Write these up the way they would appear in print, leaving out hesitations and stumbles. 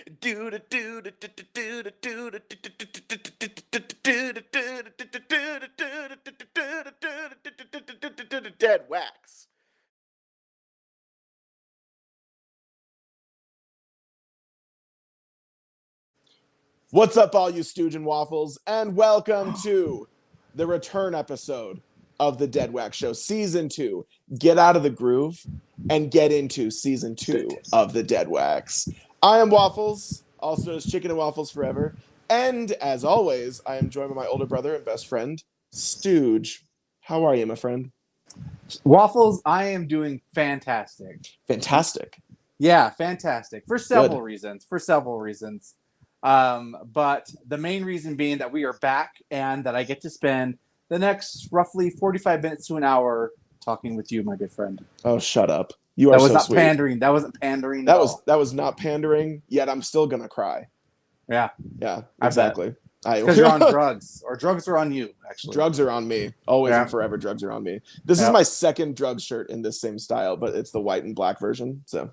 Deadwax. What's up, all you Stooge and Waffles, and welcome to the return episode of the Deadwax Show, Season 2. Get out of the groove and get into Season 2 of the Deadwax. I am Waffles, also known as Chicken and Waffles Forever, and as always, I am joined by my older brother and best friend, Stooge. How are you, my friend? Waffles, I am doing fantastic. Fantastic. Yeah, fantastic. For several reasons. But the main reason being that we are back and that I get to spend the next roughly 45 minutes to an hour talking with you, my good friend. Oh, shut up. You are so sweet. That was not pandering. That wasn't pandering. That was not pandering, yet I'm still going to cry. Yeah. Yeah, exactly. Because you're on drugs, or drugs are on you, actually. Drugs are on me. Always and forever, drugs are on me. This is my second drug shirt in this same style, but it's the white and black version. So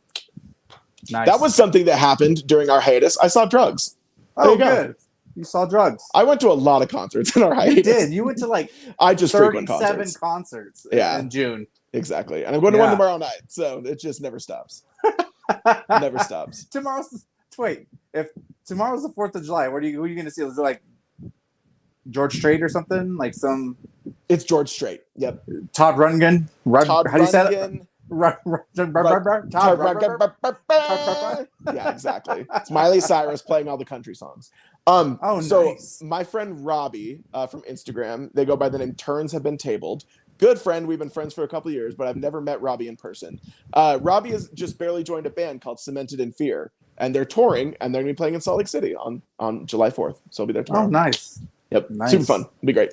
nice. That was something that happened during our hiatus. I saw drugs. There you go. Good. You saw drugs. I went to a lot of concerts in our hiatus. You did. You went to like I just 37 concerts in June. Exactly. And I'm going to one tomorrow night, so it just never stops. Never stops. If tomorrow's the 4th of July, who are you going to see? Is it like George Strait or something? Like some... It's George Strait. Yep. Todd Rundgren. How do you say it? Yeah, exactly. It's Miley Cyrus playing all the country songs. Nice. My friend Robbie from Instagram, they go by the name Turns Have Been Tabled. Good friend. We've been friends for a couple of years, but I've never met Robbie in person. Robbie has just barely joined a band called Cemented in Fear, and they're touring, and they're going to be playing in Salt Lake City on July 4th. So I'll be there tomorrow. Oh, nice. Yep. Nice. Super fun. It'll be great.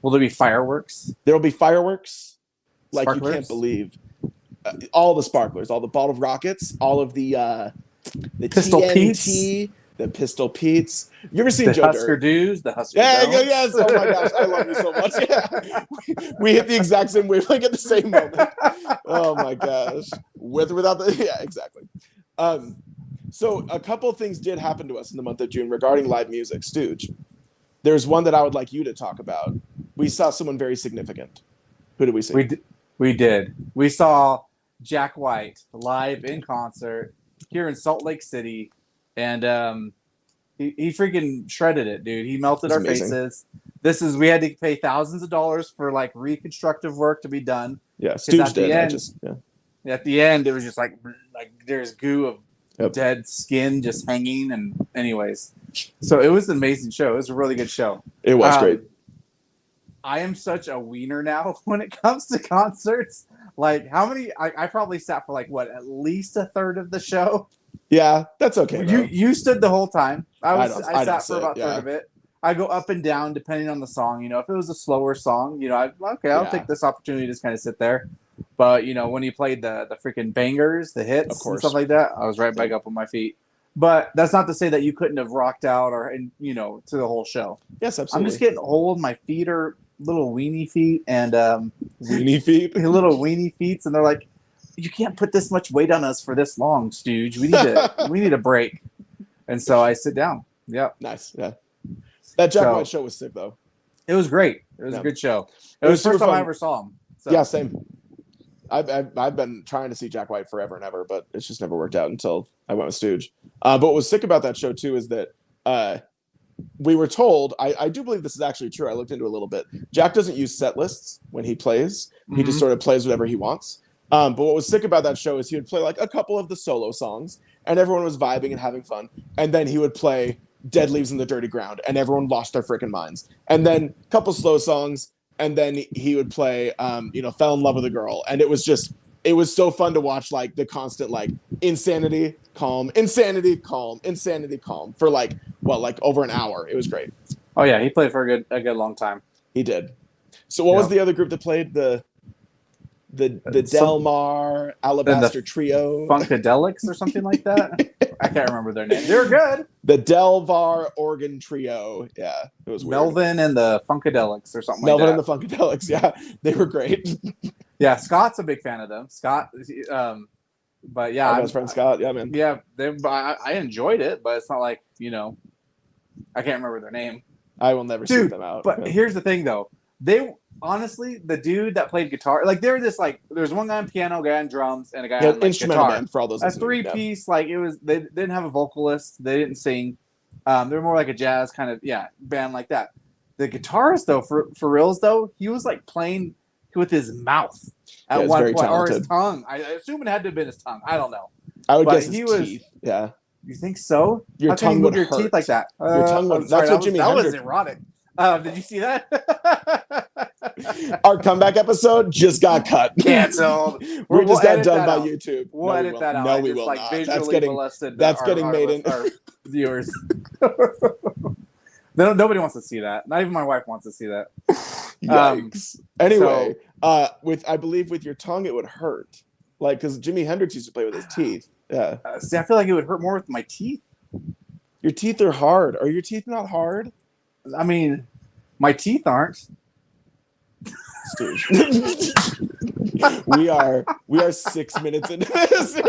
Will there be fireworks? There will be fireworks. Like Sparklers? You can't believe. All the sparklers, all the bottled rockets, all of the Pistol TNT, Pete's. The Pistol Pete's. You ever seen the Joe Husker Dirt? Doos, the Husker Does? Yes. Oh my gosh, I love you so much. Yeah. We hit the exact same wavelength at the same moment. Oh my gosh. With or without the exactly. So a couple of things did happen to us in the month of June regarding live music. Stooge, there's one that I would like you to talk about. We saw someone very significant. Who did we see? We did. We saw Jack White live in concert here in Salt Lake City, and he freaking shredded it, dude. He melted our faces. We had to pay thousands of dollars for like reconstructive work to be done. Yeah, Stooge did. At the end, it was just like there's goo of dead skin just hanging, and anyways, so it was an amazing show. It was a really good show. It was great. I am such a wiener now when it comes to concerts. Like, how many? I probably sat for at least a third of the show. Yeah, that's okay. You stood the whole time. I sat for about a third of it. I go up and down depending on the song. If it was a slower song, I'll take this opportunity to just kind of sit there. But when he played the freaking bangers, the hits, and stuff like that, I was right back up on my feet. But that's not to say that you couldn't have rocked out to the whole show. Yes, absolutely. I'm just getting old. My feet are little weenie feet and weenie feet, little weenie feet, and they're like, you can't put this much weight on us for this long, Stooge. We need a break. And so I sit down. Yeah, nice. Yeah, that Jack White show was sick though. It was great. It was a good show. It was the first time I ever saw him. So. Yeah, same. I've been trying to see Jack White forever and ever, but it's just never worked out until I went with Stooge. But what was sick about that show too is that we were told, I do believe this is actually true. I looked into it a little bit. Jack doesn't use set lists when he plays. Mm-hmm. He just sort of plays whatever he wants. But what was sick about that show is he would play like a couple of the solo songs and everyone was vibing and having fun. And then he would play Dead Leaves in the Dirty Ground and everyone lost their freaking minds. And then a couple slow songs. And then he would play, Fell in Love with a Girl. And it was so fun to watch, like, the constant, like, insanity, calm, insanity, calm, insanity, calm for, over an hour. It was great. Oh, yeah. He played for a good long time. He did. So what was the other group that played? The Del Mar Alabaster Trio? Funkadelics or something like that? I can't remember their name. They were good. The Delvar Organ Trio. Yeah, it was weird. Melvin and the Funkadelics or something Melvin like that. Melvin and the Funkadelics. Yeah, they were great. Yeah, Scott's a big fan of them. Scott, But yeah, our best friend Scott. Yeah, man. Yeah, I enjoyed it, but it's not like I can't remember their name. I will never seek them out. But here's the thing, though. They honestly, the dude that played guitar, like they're this like, there's one guy on piano, guy on drums, and a guy on like, instrumental guitar. band for all those. A three-piece, like it was. They didn't have a vocalist. They didn't sing. They were more like a jazz kind of band like that. The guitarist though, for reals though, he was like playing with his mouth at one point, or his tongue. I assume it had to have been his tongue. I don't know. I would guess his teeth. Yeah. You think so? Your How tongue can you would move your hurt. teeth like that? Your tongue would. That's what Jimi Hendrix. That was erotic. Did you see that? Our comeback episode just got cut. Canceled. We just got done by YouTube. We'll edit that out. No, we will not. That's getting made in. Our viewers. Nobody wants to see that. Not even my wife wants to see that. Yikes. Anyway, I believe with your tongue it would hurt, like because Jimi Hendrix used to play with his teeth. Yeah. See, I feel like it would hurt more with my teeth. Your teeth are hard. Are your teeth not hard? I mean, my teeth aren't. Stooge. we are 6 minutes into this.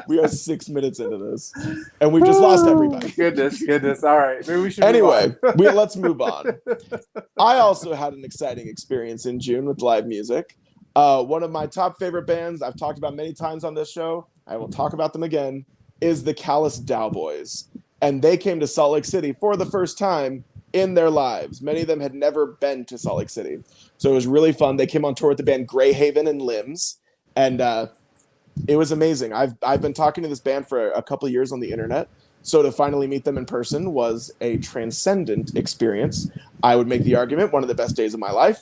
we are 6 minutes into this, and we've just lost everybody. Goodness. All right, maybe we should. Anyway, let's move on. I also had an exciting experience in June with live music. One of my top favorite bands I've talked about many times on this show, I will talk about them again, is the Callous Cowboys. And they came to Salt Lake City for the first time in their lives. Many of them had never been to Salt Lake City. So it was really fun. They came on tour with the band Greyhaven and Limbs. And it was amazing. I've been talking to this band for a couple of years on the internet. So to finally meet them in person was a transcendent experience. I would make the argument, one of the best days of my life.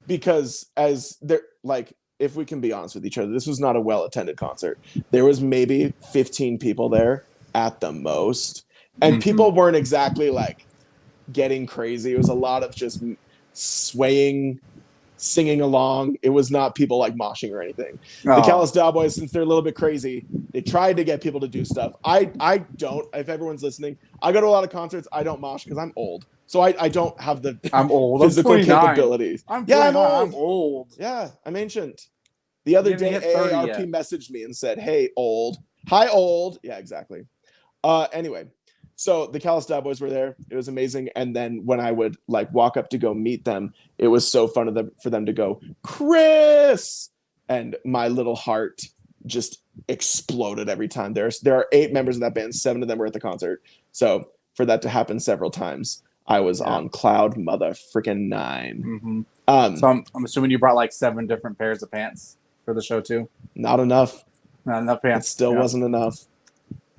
Because as they're like, if we can be honest with each other, this was not a well-attended concert. There was maybe 15 people there at the most. And people weren't exactly like getting crazy. It was a lot of just swaying, singing along. It was not people like moshing or anything. The Callous Cowboys, since they're a little bit crazy, they tried to get people to do stuff. I don't, if everyone's listening, I go to a lot of concerts. I don't mosh because I'm old. So I don't have the physical capabilities. I'm old. Yeah, I'm ancient. The other day, AARP messaged me and said, "Hey, old. Hi, old." Yeah, exactly. Anyway, so the Callous Cowboys were there. It was amazing. And then when I would like walk up to go meet them, it was so fun for them to go, "Chris!" And my little heart just exploded every time. There are 8 members of that band. 7 of them were at the concert. So for that to happen several times, I was on cloud mother freaking 9. So I'm assuming you brought like 7 different pairs of pants for the show too. Not enough. Not enough pants. It still wasn't enough.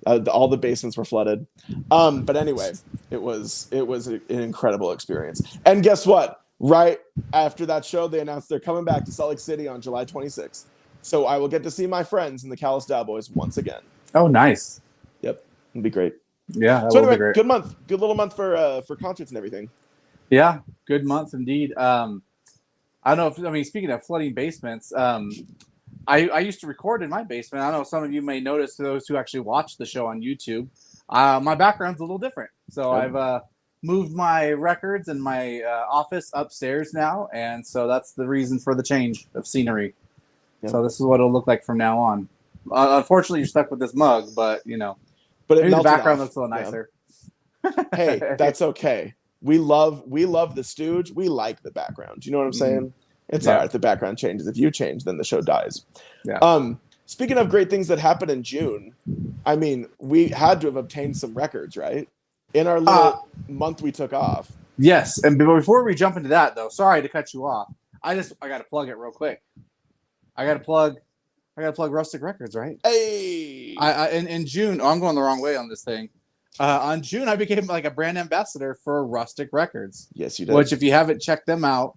All the basements were flooded. But anyway, it was an incredible experience. And guess what? Right after that show, they announced they're coming back to Salt Lake City on July 26th. So I will get to see my friends in the Callous Cowboys once again. Oh, nice. Yep, it'll be great. Yeah. So anyway, good month, good little month for concerts and everything. Yeah, good month indeed. I don't know if speaking of flooding basements, I used to record in my basement. I don't know if some of you may notice, those who actually watch the show on YouTube, my background's a little different. So I've moved my records and my office upstairs now, and so that's the reason for the change of scenery. Yep. So this is what it'll look like from now on. Unfortunately, you're stuck with this mug, but but maybe the background looks a little nicer. Yeah. Hey, that's okay. We love the Stooge. We like the background. You know what I'm saying? It's all right. The background changes. If you change, then the show dies. Yeah. Speaking of great things that happened in June, I mean, we had to have obtained some records, right? In our little month we took off. Yes. And before we jump into that, though, sorry to cut you off. I got to plug it real quick. I got to plug Rustic Records, right? Hey. In June, I'm going the wrong way on this thing. On June, I became like a brand ambassador for Rustic Records. Yes, you did. Which, if you haven't checked them out,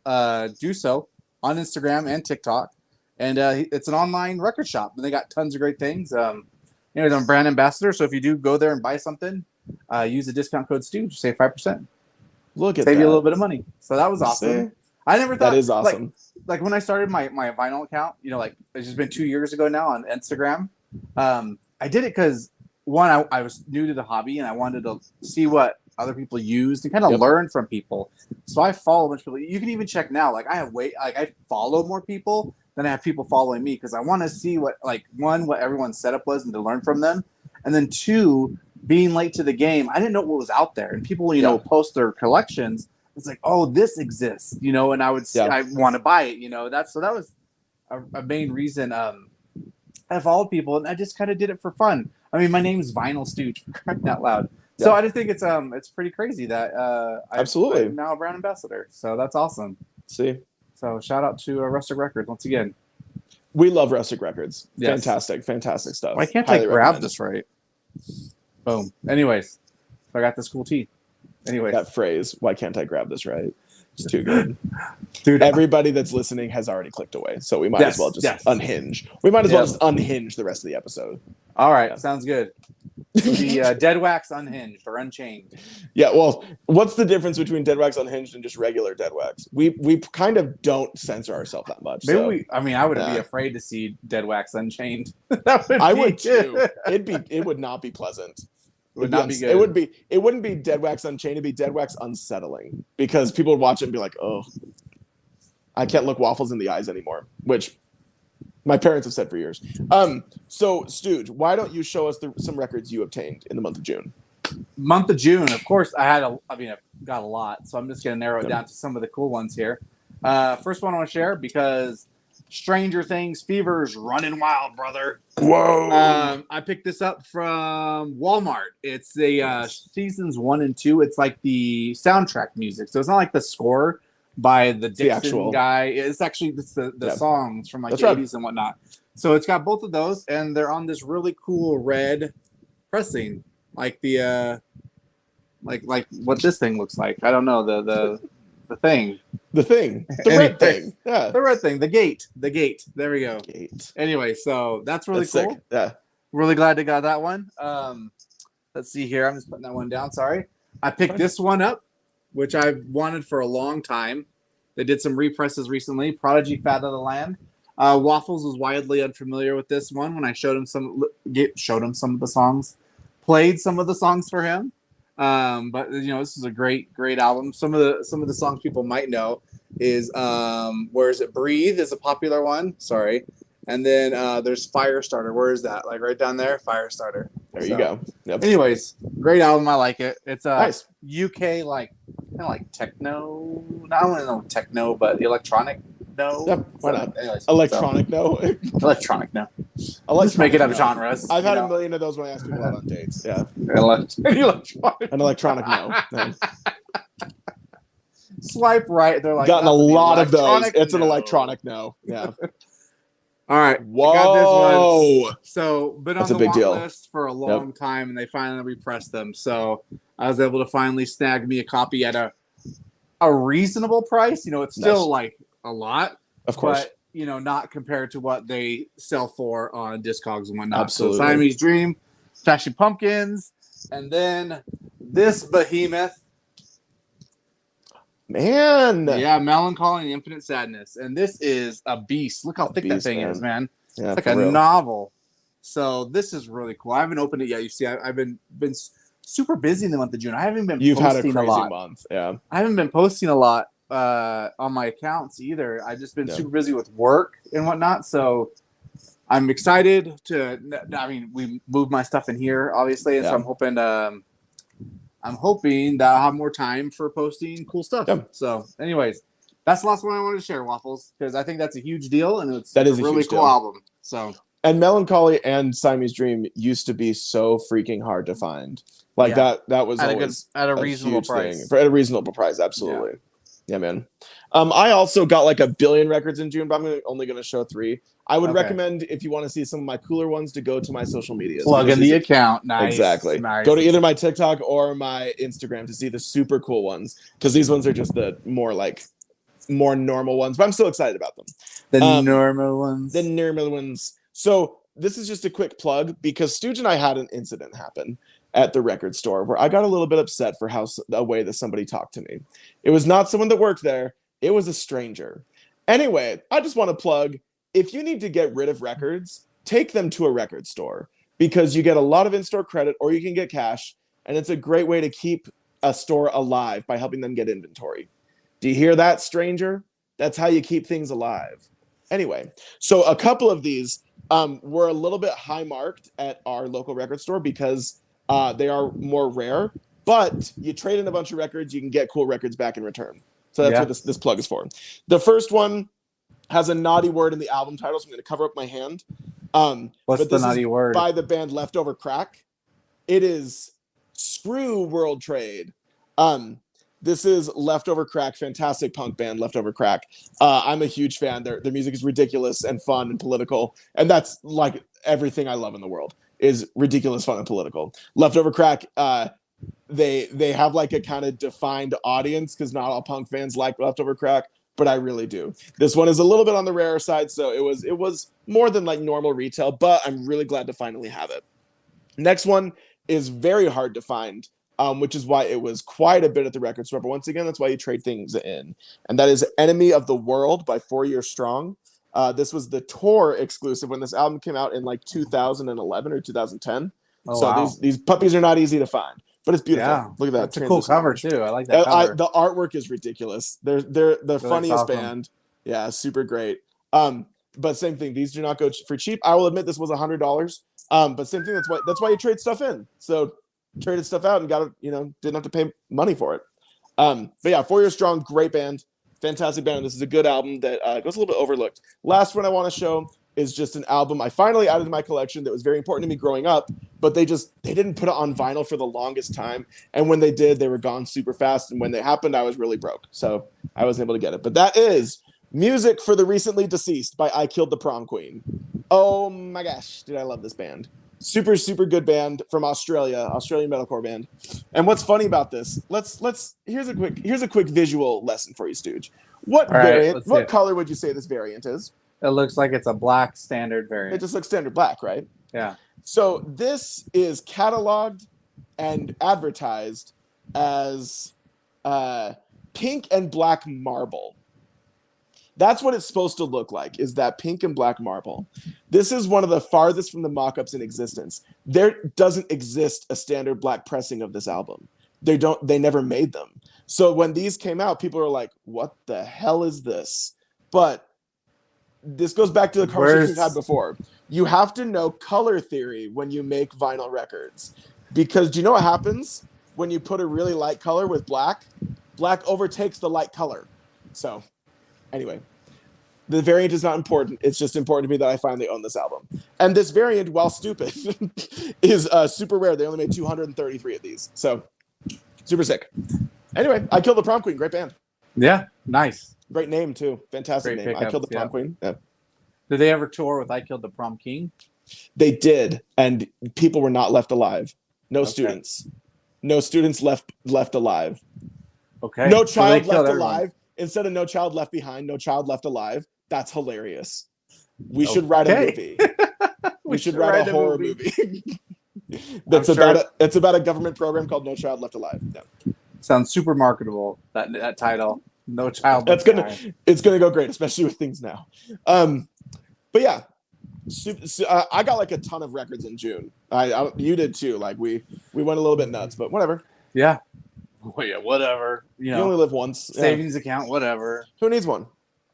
do so on Instagram and TikTok. And it's an online record shop, and they got tons of great things. I'm a brand ambassador, so if you do go there and buy something, use the discount code Stooge, save 5%. Look at save you a little bit of money. So that was awesome. I never thought that is awesome. Like when I started my vinyl account, it's just been 2 years ago now on Instagram. I did it because one, I was new to the hobby and I wanted to see what other people used and kind of learn from people. So I follow a bunch of people. You can even check now. Like I follow more people than I have people following me because I want to see what what everyone's setup was and to learn from them, and then two, being late to the game, I didn't know what was out there, and people post their collections. It's like, oh, this exists, and I would I want to buy it, that was a main reason. I followed people, and I just kind of did it for fun. I mean, my name's Vinyl Stooge, for crying out loud. Yeah. So I just think it's pretty crazy that I'm now a brand ambassador. So that's awesome. See, so shout out to Rustic Records once again. We love Rustic Records. Yes. Fantastic stuff. Why can't I grab this right? Boom. Anyways, I got this cool tee. Anyway, that phrase, why can't I grab this right? It's too good. Dude, everybody that's listening has already clicked away, so we might as well just unhinge. We might as well just unhinge the rest of the episode. All right, sounds good. The Deadwax Unhinged or Unchained. Yeah, well, what's the difference between Deadwax Unhinged and just regular Deadwax? We kind of don't censor ourselves that much. Maybe I wouldn't be afraid to see Deadwax Unchained. I would too. It would not be pleasant. It would not be good. It wouldn't be Deadwax Unchained. It'd be Deadwax Unsettling because people would watch it and be like, "Oh, I can't look Waffles in the eyes anymore," which my parents have said for years. So Stooge, why don't you show us some records you obtained in the month of June? Month of June, of course, I've got a lot, so I'm just gonna narrow it down to some of the cool ones here. First one I want to share because Stranger Things Fever's running wild, brother. Whoa! I picked this up from Walmart. It's the seasons 1 and 2. It's like the soundtrack music, so it's not like the score by the Dixon guy. It's actually the songs from the 80s and whatnot. So it's got both of those, and they're on this really cool red pressing, like the like what this thing looks like. I don't know the thing. The red thing. Yeah. The red thing. The gate. There we go. Gate. Anyway, so that's really cool. Sick. Yeah. Really glad to got that one. Let's see here. I'm just putting that one down. Sorry. I picked this one up, which I've wanted for a long time. They did some represses recently. Prodigy Fat of the Land. Waffles was widely unfamiliar with this one when I showed him some of the songs, played some of the songs for him. But this is a great album. Some of the songs people might know is Where Is It Breathe is a popular one. Sorry. And then there's Firestarter. Where is that? Like right down there, Firestarter. There you go. Yep. Anyways, great album. I like it. It's nice. UK kind of like techno. I don't know techno, but electronic. No. Yep. Why not? Anyways, electronic. No. Electronic. No. Just make it up genres. I've had a million of those when I ask people out on dates. Yeah. An electronic no. Swipe right. They're like gotten a lot of those. It's an electronic no. Yeah. All right. Whoa. I got this one. So, been on the want list for a long time, and they finally repressed them. So, I was able to finally snag me a copy at a reasonable price. It's still like a lot, of course, but not compared to what they sell for on Discogs and whatnot. Absolutely. So, Siamese Dream, Smashing Pumpkins, and then this behemoth. Man, yeah, Melancholy and Infinite Sadness, and this is a beast. Look how thick that thing is, man. Yeah, it's like a novel. So this is really cool. I haven't opened it yet. You see, I've been super busy in the month of June. I haven't been. You've had a crazy month, yeah. I haven't been posting a lot on my accounts either. I've just been super busy with work and whatnot. So I'm excited to. I mean, we moved my stuff in here, obviously, and so I'm hoping that I'll have more time for posting cool stuff. Yep. So, anyways, that's the last one I wanted to share, Waffles, because I think that's a huge deal, and it's a really cool album. So, and Melancholy and Siamese Dream used to be so freaking hard to find. Like that was always at a reasonable price. At a reasonable price, absolutely. Yeah, man. I also got like a billion records in June, but I'm only going to show 3. I would recommend, if you want to see some of my cooler ones, to go to my social media. Plug in the account. Nice. Exactly. Nice. Go to either my TikTok or my Instagram to see the super cool ones, because these ones are just the more normal ones, but I'm still excited about them. The normal ones. The normal ones. So this is just a quick plug, because Stooge and I had an incident happen at the record store where I got a little bit upset for the way that somebody talked to me. It was not someone that worked there. It was a stranger. Anyway, I just want to plug, if you need to get rid of records, take them to a record store, because you get a lot of in-store credit, or you can get cash, and it's a great way to keep a store alive by helping them get inventory. Do you hear that, stranger? That's how you keep things alive. Anyway, so a couple of these were a little bit high marked at our local record store because they are more rare, but you trade in a bunch of records, you can get cool records back in return. So that's what this plug is for. The first one has a naughty word in the album title, so I'm going to cover up my hand. What's the naughty word? By the band Leftover Crack. It is Screw World Trade. This is Leftover Crack, fantastic punk band, Leftover Crack. I'm a huge fan. Their music is ridiculous and fun and political, and that's like everything I love in the world is ridiculous, fun, and political. Leftover Crack, they have like a kind of defined audience because not all punk fans like Leftover Crack, but I really do. This one is a little bit on the rarer side, so it was more than like normal retail, but I'm really glad to finally have it. Next one is very hard to find. Which is why it was quite a bit at the record store. But once again, that's why you trade things in. And that is Enemy of the World by 4 Year Strong. This was the tour exclusive when this album came out in like 2011 or 2010. Oh, so wow. these puppies are not easy to find. But it's beautiful. Yeah, look at that. It's a cool cover, too. I like that cover. The artwork is ridiculous. They're the really funniest awesome. Band. Yeah, super great. But same thing. These do not go for cheap. I will admit this was $100. But same thing. That's why you trade stuff in. So traded stuff out and got it, didn't have to pay money for it. But yeah, 4 Year Strong, great band, fantastic band. This is a good album that goes a little bit overlooked. Last one I want to show is just an album I finally added to my collection that was very important to me growing up, but they didn't put it on vinyl for the longest time. And when they did, they were gone super fast. And when they happened, I was really broke. So I wasn't able to get it. But that is Music for the Recently Deceased by I Killed the Prom Queen. Oh my gosh, did I love this band. Super, super good band from Australian metalcore band. And what's funny about this? Here's a quick visual lesson for you, Stooge. What color would you say this variant is? It looks like it's a black standard variant. It just looks standard black, right? Yeah. So this is cataloged and advertised as pink and black marble. That's what it's supposed to look like, is that pink and black marble. This is one of the farthest from the mock-ups in existence. There doesn't exist a standard black pressing of this album. They never made them. So when these came out, people are like, what the hell is this? But this goes back to the conversation we've had before. You have to know color theory when you make vinyl records. Because do you know what happens when you put a really light color with black? Black overtakes the light color. So anyway, the variant is not important. It's just important to me that I finally own this album. And this variant, while stupid, is super rare. They only made 233 of these. So, super sick. Anyway, I Killed the Prom Queen. Great band. Yeah, nice. Great name, too. Fantastic great name. I Killed the Prom Queen. Yeah. Did they ever tour with I Killed the Prom King? They did, and people were not left alive. No students. No students left alive. Okay. No child left alive. Instead of No Child Left Behind, No Child Left Alive. That's hilarious. We should write a movie. we should write a horror movie. It's about a government program called No Child Left Alive. Yeah. Sounds super marketable, that title. No Child Left Behind. It's gonna go great, especially with things now. But yeah, I got like a ton of records in June. You did too. Like we went a little bit nuts, but whatever. Yeah. Well, yeah, whatever. You only live once. Savings account, whatever. Who needs one?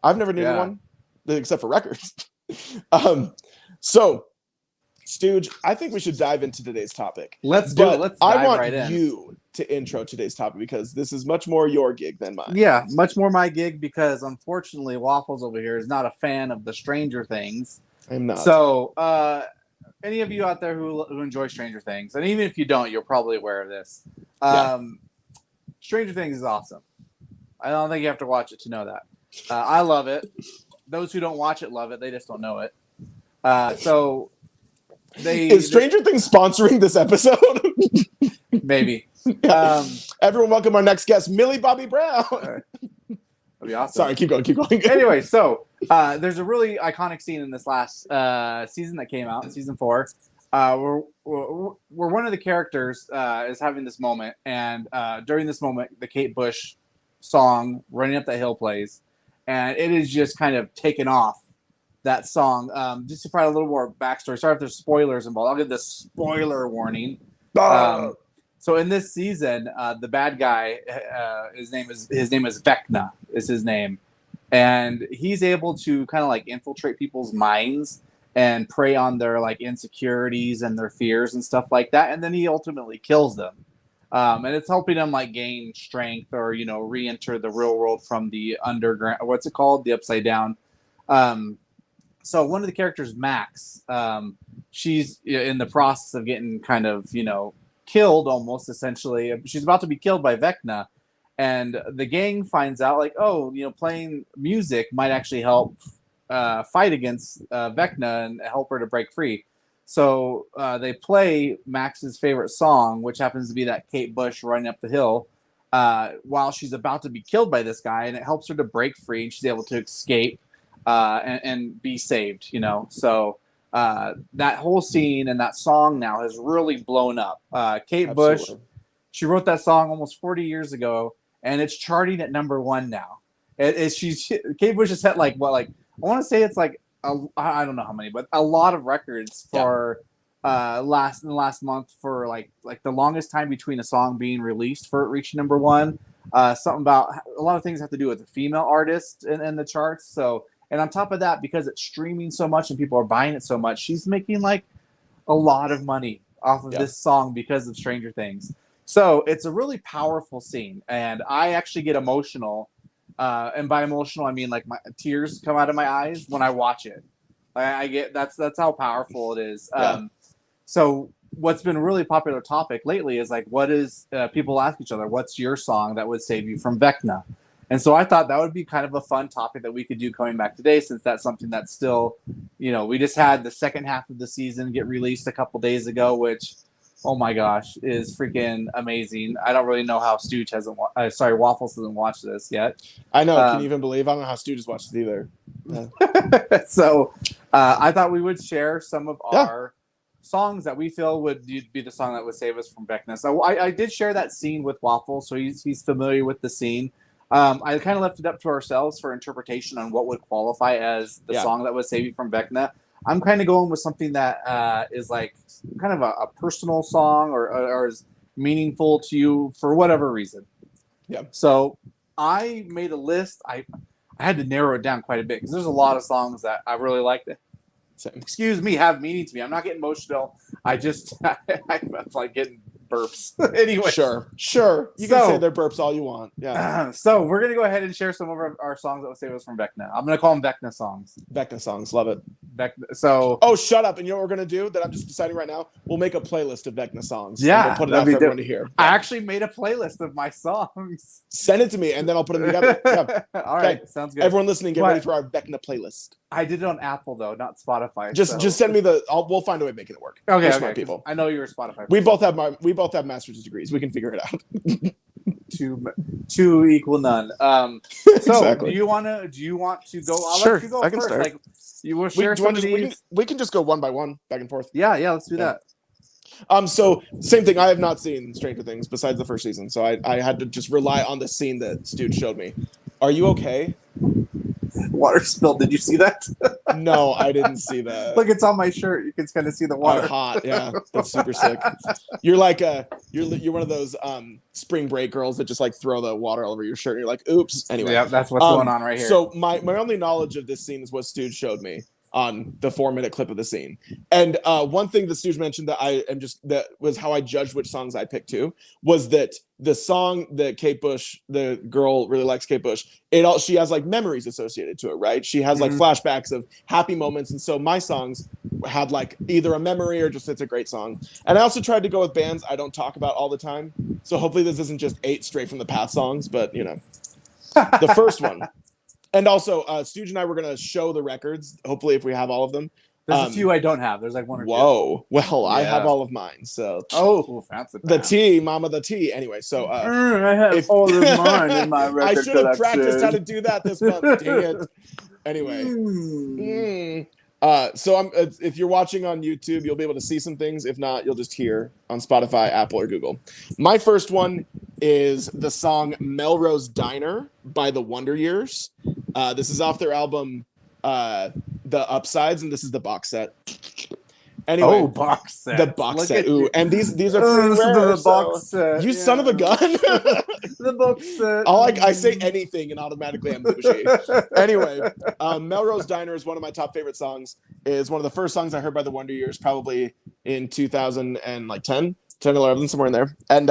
I've never needed one, except for records. So, Stooge, I think we should dive into today's topic. Let's do it. Let's dive I want right in. You to intro today's topic because this is much more your gig than mine. Yeah, much more my gig because unfortunately Waffles over here is not a fan of the Stranger Things. I'm not. So, any of you out there who enjoy Stranger Things, and even if you don't, you're probably aware of this. Stranger Things is awesome. I don't think you have to watch it to know that. I love it. Those who don't watch it love it. They just don't know it. Is Stranger Things sponsoring this episode? Maybe. Everyone, welcome our next guest, Millie Bobby Brown. That'd be awesome. Sorry, keep going. Anyway, so there's a really iconic scene in this last season that came out, season 4. Where one of the characters is having this moment, and during this moment, the Kate Bush song "Running Up That Hill" plays, and it is just kind of taken off. That song, just to provide a little more backstory. Sorry if there's spoilers involved. I'll give this spoiler warning. So in this season, the bad guy, his name is Vecna, is his name, and he's able to kind of like infiltrate people's minds and prey on their like insecurities and their fears and stuff like that, and then he ultimately kills them. And it's helping them like gain strength or re-enter the real world from the underground. What's it called? The upside down. So one of the characters, Max, she's in the process of getting kind of killed almost essentially. She's about to be killed by Vecna, and the gang finds out like, oh, playing music might actually help fight against Vecna and help her to break free. So they play Max's favorite song, which happens to be that Kate Bush running up the hill while she's about to be killed by this guy, and it helps her to break free, and she's able to escape and be saved. So that whole scene and that song now has really blown up. Kate Absolutely. Bush, she wrote that song almost 40 years ago, and it's charting at #1 now. Kate Bush has had like I want to say it's like I don't know how many, but a lot of records for last month for like the longest time between a song being released for it reaching #1. Something about a lot of things have to do with the female artist in the charts. So, and on top of that, because it's streaming so much and people are buying it so much, she's making like a lot of money off of this song because of Stranger Things. So it's a really powerful scene, and I actually get emotional. And by emotional, I mean like my tears come out of my eyes when I watch it. I get that's how powerful it is. So what's been a really popular topic lately is like, what is people ask each other, what's your song that would save you from Vecna? And so I thought that would be kind of a fun topic that we could do coming back today, since that's something that's still, we just had the second half of the season get released a couple days ago, which, oh my gosh, is freaking amazing. I don't really know how Stooge Waffles hasn't watched this yet. I know. Can you even believe? I don't know how Stooge has watched it either. So I thought we would share some of our songs that we feel would be the song that would save us from Vecna. So I did share that scene with Waffles, so he's familiar with the scene. I kind of left it up to ourselves for interpretation on what would qualify as the song that would save you from Vecna. I'm kind of going with something that is like kind of a personal song or is meaningful to you for whatever reason. Yeah. So I made a list. I had to narrow it down quite a bit because there's a lot of songs that I really like that, have meaning to me. I'm not getting emotional. I just I'm like getting burps. Anyway. Sure. You can say they're burps all you want. Yeah. So we're gonna go ahead and share some of our songs that will save us from Vecna. I'm gonna call them Vecna songs. Vecna songs, love it. So. Oh, shut up! And you know what we're gonna do? That I'm just deciding right now. We'll make a playlist of Vecna songs. Yeah, and we'll put it out for everyone to hear. I actually made a playlist of my songs. Send it to me, and then I'll put them together. Yeah. All right, sounds good. Everyone listening, get ready for our Vecna playlist. I did it on Apple though, not Spotify. Just send me we'll find a way of making it work. Okay, smart people. I know you're a Spotify. We both have master's degrees. We can figure it out. two equal none. So exactly. do you want to go? I'll sure, let you go I can first. start. Like, you will share some of these. We can just go one by one, back and forth. Yeah, let's do that. So same thing. I have not seen Stranger Things besides the first season, so I had to just rely on the scene that Stooge showed me. Are you okay? Water spilled. Did you see that? No, I didn't see that. Look, it's on my shirt. You can kind of see the water. Oh, hot. Yeah, that's super sick. You're like you're one of those spring break girls that just like throw the water all over your shirt. And you're like, oops. Anyway, yeah, that's what's going on right here. So my only knowledge of this scene is what Stooge showed me on the 4-minute clip of the scene. And one thing that Stooge mentioned that was how I judged which songs I picked too, was that the song that Kate Bush, the girl really likes Kate Bush, she has like memories associated to it, right? She has like flashbacks of happy moments. And so my songs had like either a memory or just it's a great song. And I also tried to go with bands I don't talk about all the time. So hopefully this isn't just 8 straight from the path songs, but the first one. And also, Stooge and I were going to show the records, hopefully, if we have all of them. There's a few I don't have. There's like one or two. Whoa. Well, I have all of mine. So. Oh, fancy. The T, Mama the T. Anyway, so. I have all of mine in my record I should have collection. practiced how to do that this month. Dang it. Anyway. So if you're watching on YouTube, you'll be able to see some things. If not, you'll just hear on Spotify, Apple, or Google. My first one is the song Melrose Diner by the Wonder Years. This is off their album, The Upsides, and this is the box set. Anyway, box set. The box set. Ooh, and these are pretty rare. The box set. You son of a gun. The box set. I say anything and automatically I'm bougie. Anyway, Melrose Diner is one of my top favorite songs. Is one of the first songs I heard by the Wonder Years, probably in 2010, 10, 11, somewhere in there. And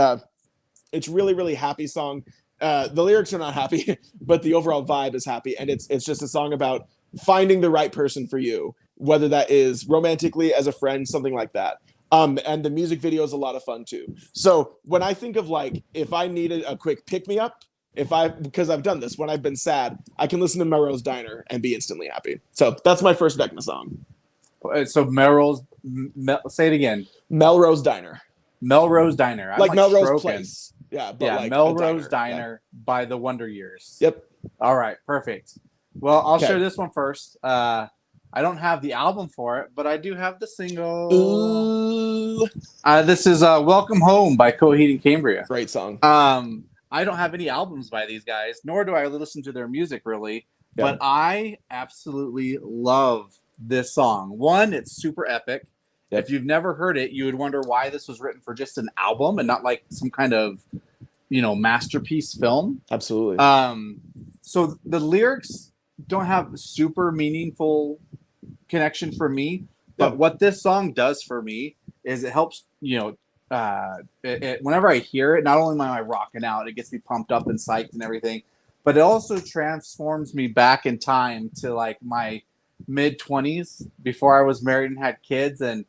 it's really, really happy song. The lyrics are not happy, but the overall vibe is happy. And it's just a song about finding the right person for you, whether that is romantically, as a friend, something like that. And the music video is a lot of fun too. So when I think of like, if I needed a quick pick me up, because I've done this when I've been sad, I can listen to Melrose Diner and be instantly happy. So that's my first Vecna song. So say it again. Melrose Diner. Melrose Diner. Like Melrose Place. Yeah. But like Melrose Diner by the Wonder Years. Yep. All right. Perfect. Well, I'll share this one first. I don't have the album for it, but I do have the single. Ooh. This is Welcome Home by Coheed and Cambria. Great song. I don't have any albums by these guys, nor do I listen to their music really, but I absolutely love this song. One, it's super epic. If you've never heard it, you would wonder why this was written for just an album and not like some kind of, masterpiece film. Absolutely. So the lyrics don't have super meaningful connection for me, but what this song does for me is it helps, whenever I hear it, not only am I rocking out, it gets me pumped up and psyched and everything, but it also transforms me back in time to like my mid-20s before I was married and had kids and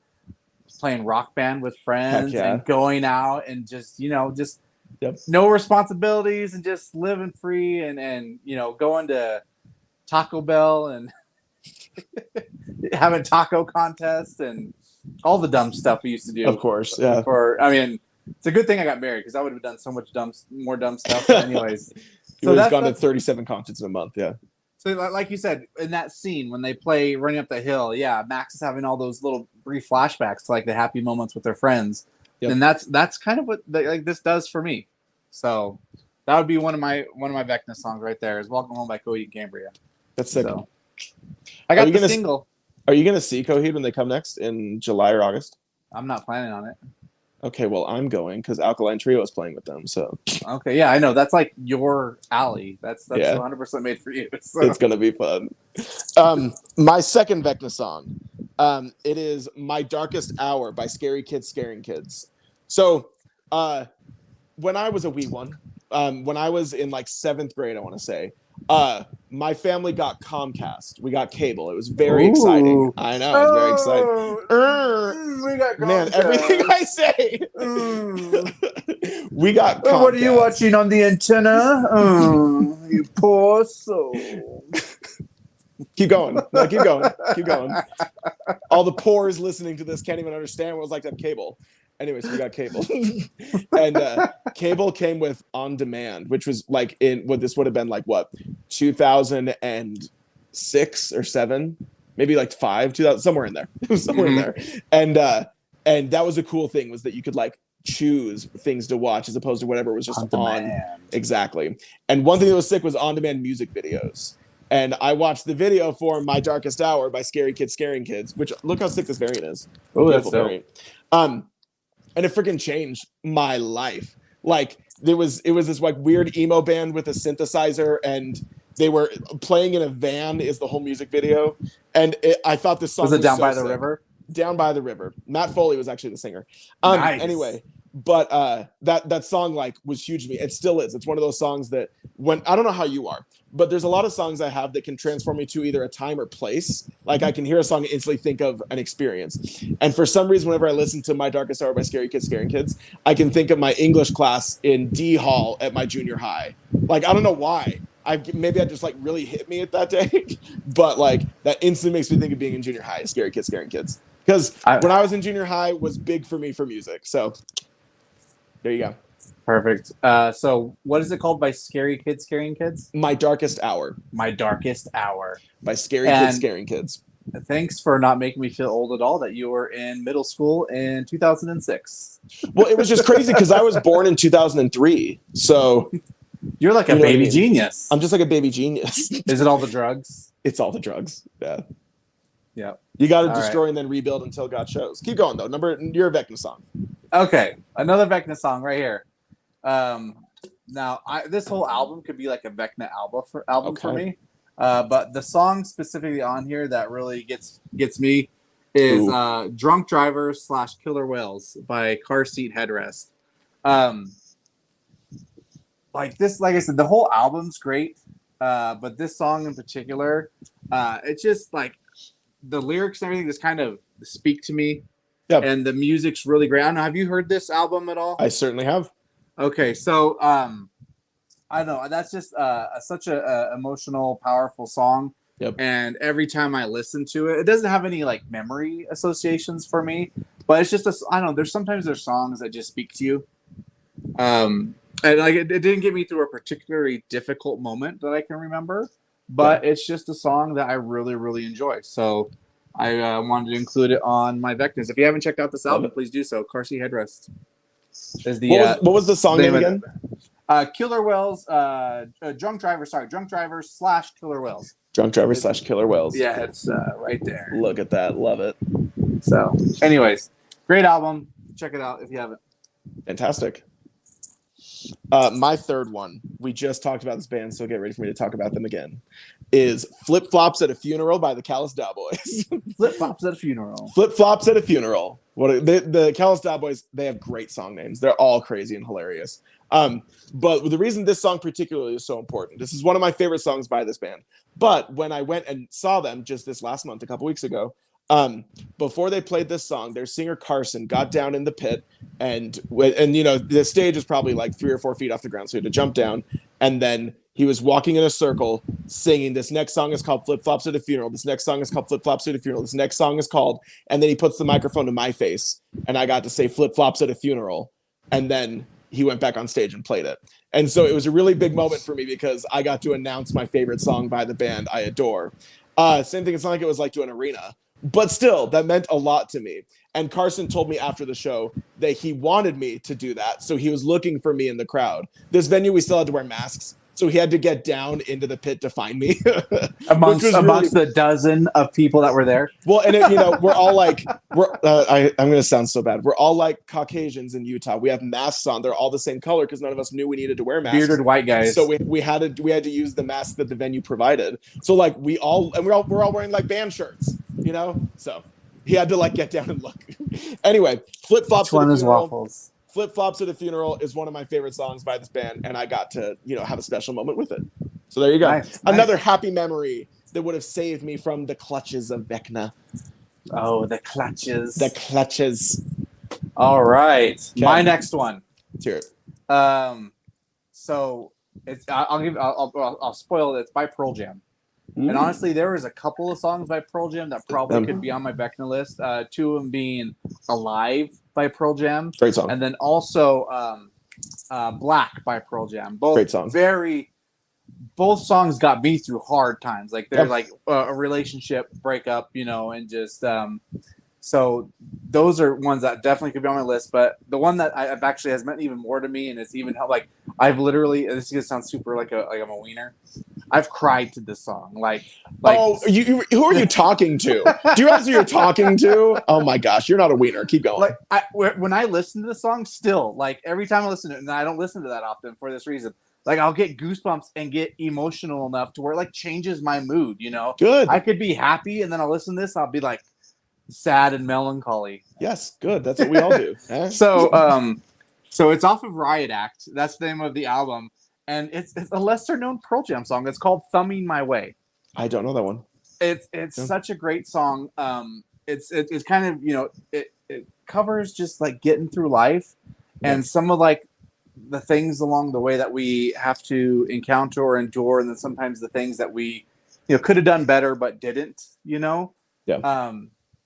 playing Rock Band with friends and going out and just no responsibilities and just living free and going to Taco Bell and having taco contests and all the dumb stuff we used to do. Of course, yeah. It's a good thing I got married because I would have done so much more dumb stuff. But anyways, you would have gone to 37 concerts in a month, yeah. So like you said, in that scene when they play Running Up the Hill, Max is having all those little brief flashbacks to like the happy moments with their friends. And that's kind of what this does for me. So that would be one of my Vecna songs right there is Welcome Home by Coheed and Cambria. That's sick. So, I got the single. Are you going to see Coheed when they come next in July or August? I'm not planning on it. Okay, well, I'm going because Alkaline Trio is playing with them. So okay, yeah, I know that's like your alley. That's 100% made for you. So. It's gonna be fun. My second Vecna song, it is "My Darkest Hour" by Scary Kids Scaring Kids. So, when I was a wee one, when I was in like 7th grade, I want to say, my family got Comcast. We got cable. It was very exciting. I know, it was very exciting. We got Comcast. Man, everything I say. We got Comcast. What are you watching on the antenna? You poor soul. Keep going. No, keep going. Keep going. All the poors listening to this can't even understand what it was like to have cable. Anyways, we got cable. And cable came with On Demand, which was like this would have been like 2006 or 7, maybe like 5, 2000, somewhere in there. It was somewhere in there. And that was a cool thing, was that you could like choose things to watch as opposed to whatever was just on. Exactly. And one thing that was sick was on-demand music videos. And I watched the video for My Darkest Hour by Scary Kids Scaring Kids, which look how sick this variant is. Oh, that's dope. And it freaking changed my life. Like it was this like weird emo band with a synthesizer, and they were playing in a van is the whole music video. And I thought this song was Down by the River? Down by the River. Matt Foley was actually the singer. Nice. Anyway, but that song like was huge to me. It still is. It's one of those songs that I don't know how you are, but there's a lot of songs I have that can transform me to either a time or place. Like I can hear a song and instantly think of an experience. And for some reason, whenever I listen to My Darkest Hour by Scary Kids Scaring Kids, I can think of my English class in D Hall at my junior high. Like, I don't know why. Maybe I just like really hit me at that day, but like that instantly makes me think of being in junior high, Scary Kids Scaring Kids. Because when I was in junior high was big for me for music. So there you go. Perfect. So what is it called by Scary Kids Scaring Kids? My Darkest Hour. My Darkest Hour. By Scary Kids Scaring Kids. Thanks for not making me feel old at all that you were in middle school in 2006. Well, it was just crazy because I was born in 2003. So you're like a baby genius. I'm just like a baby genius. Is it all the drugs? It's all the drugs. Yeah. Yeah. You got to destroy and then rebuild until God shows. Keep going though. Your Vecna song. Okay, another Vecna song right here. Now this whole album could be like a Vecna album for me. But the song specifically on here that really gets me is "Drunk Driver" / "Killer Whales" by Car Seat Headrest. Like I said, the whole album's great, but this song in particular, it's just like the lyrics and everything just kind of speak to me. Yep. And the music's really great. I don't know. Have you heard this album at all? I certainly have. Okay, so I don't know. That's just such a emotional, powerful song. Yep. And every time I listen to it, it doesn't have any like memory associations for me, but it's just I don't know. There's songs that just speak to you. And like it didn't get me through a particularly difficult moment that I can remember, but it's just a song that I really, really enjoy. So I wanted to include it on my Vecnas. If you haven't checked out this album, please do so. Car Seat Headrest is the what was the song name again? Killer Whales. Drunk Driver. Sorry, Drunk Driver / Killer Whales. Drunk Driver / Killer Whales. Yeah, it's right there. Look at that. Love it. So, anyways, great album. Check it out if you haven't. Fantastic. My third one, we just talked about this band, so get ready for me to talk about them again, is Flip Flops at a Funeral by the Callous Daw-Boys. Flip Flops at a Funeral. Flip Flops at a Funeral. The Callous Daw-Boys, they have great song names. They're all crazy and hilarious. But the reason this song particularly is so important, this is one of my favorite songs by this band. But when I went and saw them just this last month, a couple weeks ago, before they played this song, their singer Carson got down in the pit, and you know, the stage is probably like 3 or 4 feet off the ground, so he had to jump down, and then he was walking in a circle singing, this next song is called Flip Flops at a Funeral, this next song is called Flip Flops at a Funeral, this next song is called, and then he puts the microphone to my face, and I got to say Flip Flops at a Funeral, and then he went back on stage and played it. And so it was a really big moment for me because I got to announce my favorite song by the band I adore. Same thing, it's not like it was like to an arena, but still, that meant a lot to me. And Carson told me after the show that he wanted me to do that, so he was looking for me in the crowd. This venue, we still had to wear masks, so he had to get down into the pit to find me. amongst the dozen of people that were there. Well, and you know, we're all like, I'm going to sound so bad. We're all like Caucasians in Utah. We have masks on. They're all the same color because none of us knew we needed to wear masks. Bearded white guys. So we had to use the mask that the venue provided. So like we're all wearing like band shirts, you know. So he had to like get down and look. Anyway, Flip Flops. Which one is Waffles? Flip Flops at a Funeral is one of my favorite songs by this band, and I got to, you know, have a special moment with it. So there you go. Nice. Another happy memory that would have saved me from the clutches of Vecna. Oh, the clutches. The clutches. All right. Okay. My next one. Let's hear it. So it's I'll spoil it. It's by Pearl Jam. And honestly, there was a couple of songs by Pearl Jam that probably could be on my Vecna list. 2 of them being Alive by Pearl Jam. Great song. And then also Black by Pearl Jam. Both great songs. Both songs got me through hard times. Like they're like a relationship breakup, you know, and just so those are ones that definitely could be on my list. But the one that I've actually has meant even more to me, and it's even helped. Like I've literally, this is gonna sound super like I'm a wiener. I've cried to this song. Like oh, who are you talking to? Do you realize who you're talking to? Oh my gosh, you're not a wiener. Keep going. Like when I listen to the song, still like every time I listen to it, and I don't listen to that often for this reason. Like I'll get goosebumps and get emotional enough to where it like changes my mood. You know, good. I could be happy, and then I'll listen to this. I'll be like sad and melancholy. Yes, good. That's what we all do. So it's off of Riot Act. That's the name of the album. And it's a lesser known Pearl Jam song. It's called Thumbing My Way. I don't know that one. It's such a great song. It's kind of, you know, it covers just like getting through life and some of like the things along the way that we have to encounter or endure, and then sometimes the things that we, you know, could have done better but didn't, you know. Yeah.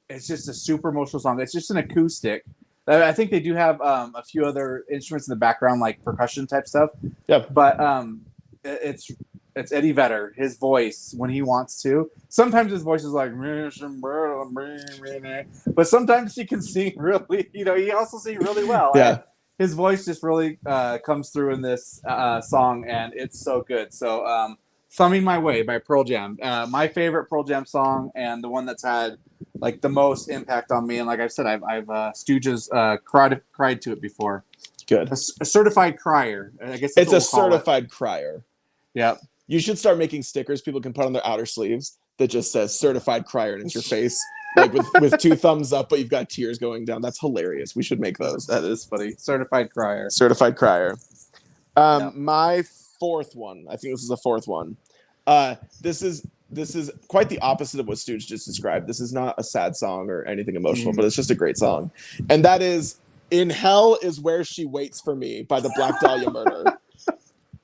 It's just a super emotional song. It's just an acoustic. I think they do have a few other instruments in the background, like percussion type stuff. Yeah. But it's Eddie Vedder, his voice when he wants to. Sometimes his voice is like, but sometimes he can sing really. You know, he also sings really well. Yeah. And his voice just really comes through in this song, and it's so good. So Coming My Way by Pearl Jam. My favorite Pearl Jam song, and the one that's had like the most impact on me. And like I said, I've Stooges cried to it before. Good. A certified crier. I guess it's a certified crier. Yep. You should start making stickers people can put on their outer sleeves that just says certified crier, and it's your face like with 2 thumbs up, but you've got tears going down. That's hilarious. We should make those. That is funny. Certified crier. Certified crier. Yep. My 4th one. I think this is the 4th one. This is quite the opposite of what Stooge just described. This is not a sad song or anything emotional, but it's just a great song. And that is In Hell Is Where She Waits for Me by the Black Dahlia Murder.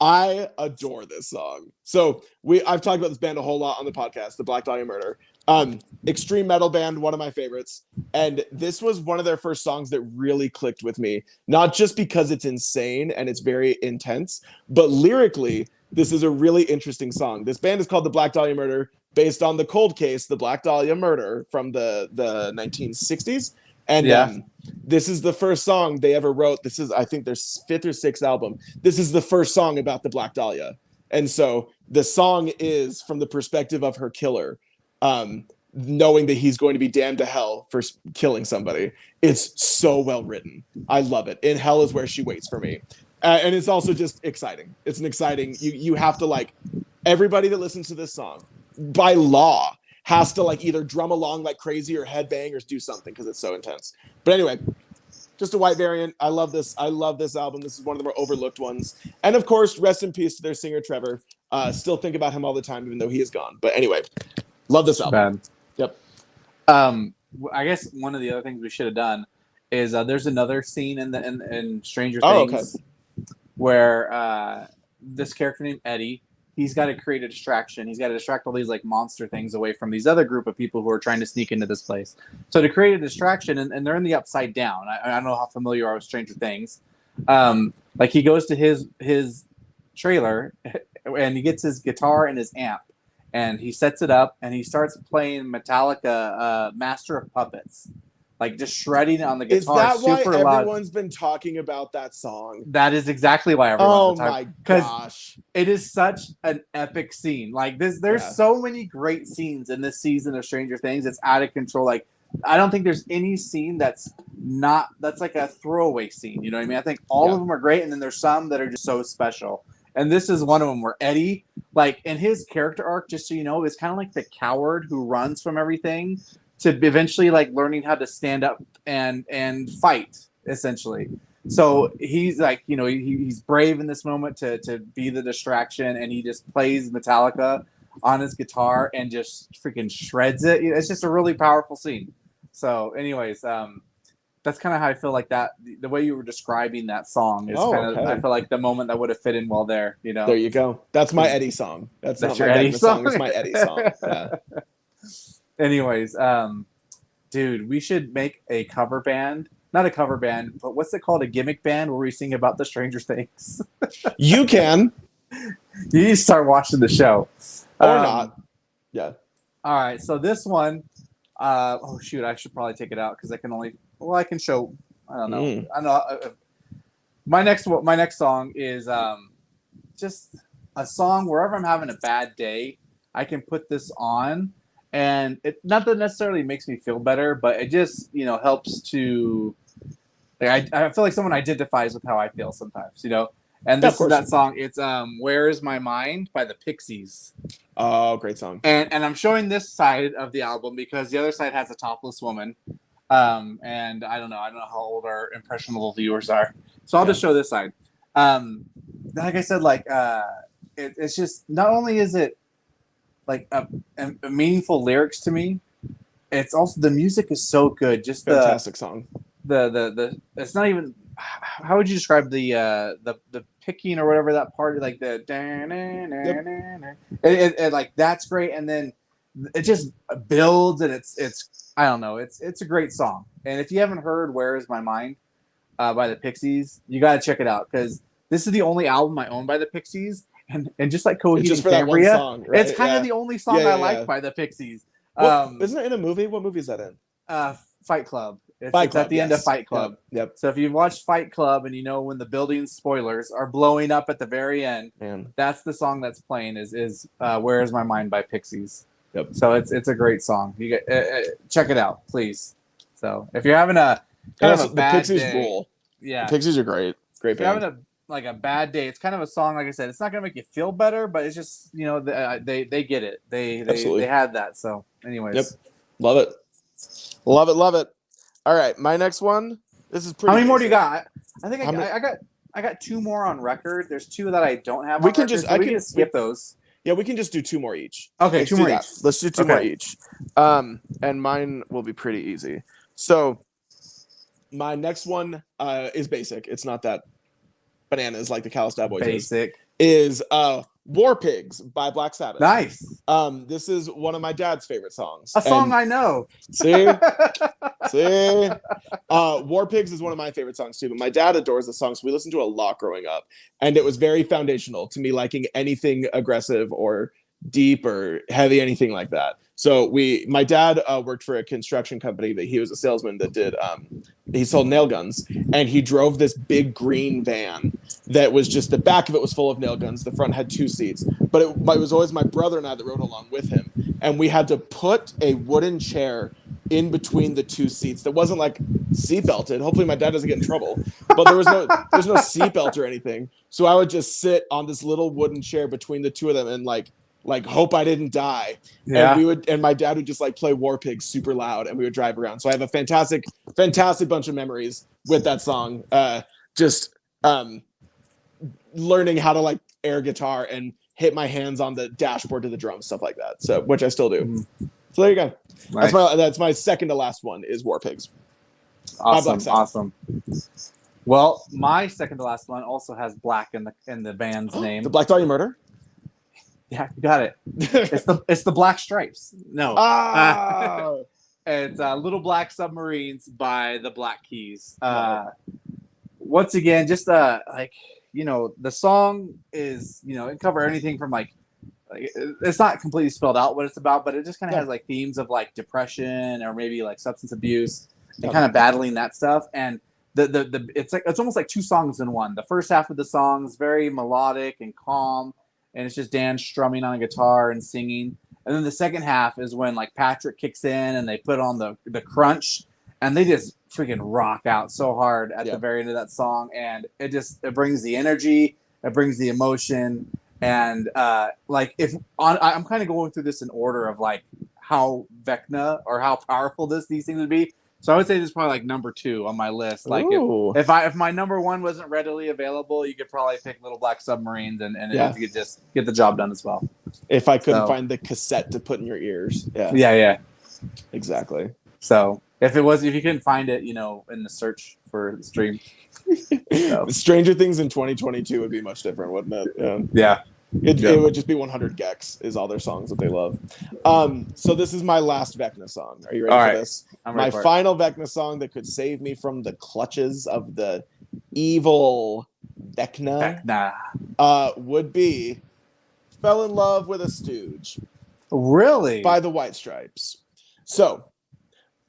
I adore this song. So I've talked about this band a whole lot on the podcast, the Black Dahlia Murder. Extreme metal band, one of my favorites. And this was one of their first songs that really clicked with me, not just because it's insane and it's very intense, but lyrically, this is a really interesting song. This band is called the Black Dahlia Murder, based on the cold case, the Black Dahlia Murder from the 1960s. And this is the first song they ever wrote. This is, I think, their 5th or 6th album. This is the first song about the Black Dahlia. And so the song is from the perspective of her killer, knowing that he's going to be damned to hell for killing somebody. It's so well written. I love it. In Hell Is Where She Waits for Me. And it's also just exciting. It's an exciting, you have to like, everybody that listens to this song, by law, has to like either drum along like crazy or headbang or do something because it's so intense. But anyway, just a white variant. I love this. I love this album. This is one of the more overlooked ones. And of course, rest in peace to their singer, Trevor. Still think about him all the time, even though he is gone. But anyway, love this album. Yep. I guess one of the other things we should have done is there's another scene in Stranger Things where this character named Eddie, he's got to create a distraction. He's got to distract all these like monster things away from these other group of people who are trying to sneak into this place. So to create a distraction, and they're in the Upside Down. I don't know how familiar you are with Stranger Things. Like he goes to his trailer and he gets his guitar and his amp and he sets it up and he starts playing Metallica, Master of Puppets. Like just shredding on the guitar. Is that why everyone's been talking about that song? That is exactly why everyone's been talking. Oh my gosh. It is such an epic scene. Like there's so many great scenes in this season of Stranger Things. It's out of control. Like I don't think there's any scene that's like a throwaway scene. You know what I mean? I think all of them are great, and then there's some that are just so special. And this is one of them where Eddie, like in his character arc, just so you know, is kind of like the coward who runs from everything to eventually like learning how to stand up and fight, essentially. So he's like, you know, he's brave in this moment to be the distraction, and he just plays Metallica on his guitar and just freaking shreds it. It's just a really powerful scene. So anyways, that's kind of how I feel like that. The way you were describing that song is I feel like the moment that would have fit in well there, you know? There you go. That's my Eddie song. That's not your Eddie song. It's my Eddie song. Yeah. Anyways, dude, we should make a cover band. Not a cover band, but what's it called? A gimmick band where we sing about the Stranger Things. You can. You need to start watching the show. Or not. Yeah. All right. So this one, oh shoot, I should probably take it out because I can show. I don't know. I know. My next song is just a song wherever I'm having a bad day, I can put this on, and it not that necessarily makes me feel better, but it just helps to. Like, I feel like someone identifies with how I feel sometimes, And this is that song. It's "Where Is My Mind" by the Pixies. Oh, great song. And I'm showing this side of the album because the other side has a topless woman. And I don't know how old our impressionable viewers are, so I'll just show this side. Like I said, it's just not only is it like a meaningful lyrics to me, it's also the music is so good. Just fantastic song. The it's not even. How would you describe the picking or whatever that part, like the and like that's great, and then it just builds, and it's I don't know, it's a great song. And if you haven't heard "Where Is My Mind" by the Pixies, you got to check it out because this is the only album I own by the Pixies, and just like Coheed and Cambria, song, right? It's kind of the only song I like by the Pixies. Isn't it in a movie? What movie is that in? Fight Club. It's at the end of Fight Club. Yep. So if you've watched Fight Club and you know when the building spoilers are blowing up at the very end, that's the song that's playing. Is "Where Is My Mind" by Pixies. Yep. So it's a great song. You get check it out, please. So if you're having a kind of a bad the Pixies day, rule. Yeah, the Pixies are great. Great band. If you're having a bad day, it's kind of a song. Like I said, it's not gonna make you feel better, but it's just they get it. They had that. So anyways, yep, love it. Love it. All right, my next one. This is pretty. How many more do you got? I think I got 2 more on record. There's 2 that I don't have. We can just skip those. Yeah, we can just do 2 more each. Okay, Let's 2 more each. Let's do 2 more each. And mine will be pretty easy. So my next one is basic. It's not that bananas like the Callous Boys. Basic is War Pigs by Black Sabbath. Nice. This is one of my dad's favorite songs. A song I know. See? War Pigs is one of my favorite songs too, but my dad adores the song, so we listened to a lot growing up. And it was very foundational to me liking anything aggressive or deep or heavy, anything like that. So my dad worked for a construction company that he was a salesman that did, he sold nail guns, and he drove this big green van that was just, the back of it was full of nail guns. The front had 2 seats, but it was always my brother and I that rode along with him. And we had to put a wooden chair in between the 2 seats that wasn't like seatbelted. Hopefully my dad doesn't get in trouble, but there's no seatbelt or anything. So I would just sit on this little wooden chair between the 2 of them and like hope I didn't die. Yeah. And my dad would just like play War Pigs super loud and we would drive around. So I have a fantastic bunch of memories with that song. Learning how to like air guitar and hit my hands on the dashboard to the drums, stuff like that. So, which I still do. So there you go. Nice. That's my second to last one is War Pigs. Awesome. Well, my second to last one also has Black in the band's name. The Black Dahlia Murder? Yeah, you got it. It's the Black Stripes. No. It's Little Black Submarines by the Black Keys. Once again, just the song is, it cover anything from like it's not completely spelled out what it's about, but it just kind of has like themes of like depression or maybe like substance abuse and kind of battling that stuff. And it's almost like 2 songs in one. The first half of the song is very melodic and calm, and it's just Dan strumming on a guitar and singing. And then the second half is when like Patrick kicks in and they put on the crunch, and they just freaking rock out so hard at the very end of that song. And it brings the energy, it brings the emotion. And I'm kind of going through this in order of like how Vecna or how powerful these things would be. So I would say this is probably like number 2 on my list. Like if my number 1 wasn't readily available, you could probably pick Little Black Submarines and you could just get the job done as well. If I couldn't find the cassette to put in your ears. Yeah. Exactly. So if you couldn't find it, in the search for the stream. Stranger Things in 2022 would be much different, wouldn't it? Yeah. It would just be 100 Gex is all their songs that they love. So this is my last Vecna song. Are you ready for this? My final Vecna song that could save me from the clutches of the evil Vecna. Would be Fell in Love with a Stooge. Really? By the White Stripes. So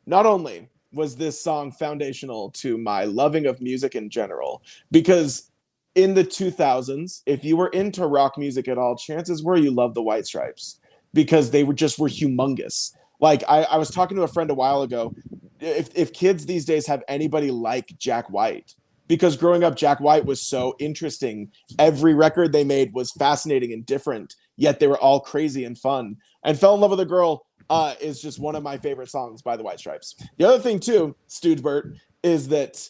not only was this song foundational to my loving of music in general, because in the 2000s, if you were into rock music at all, chances were you loved the White Stripes because they were humongous. Like I was talking to a friend a while ago, if kids these days have anybody like Jack White, because growing up, Jack White was so interesting. Every record they made was fascinating and different, yet they were all crazy and fun. And Fell in Love with a Girl is just one of my favorite songs by the White Stripes. The other thing too, Stoogebert, is that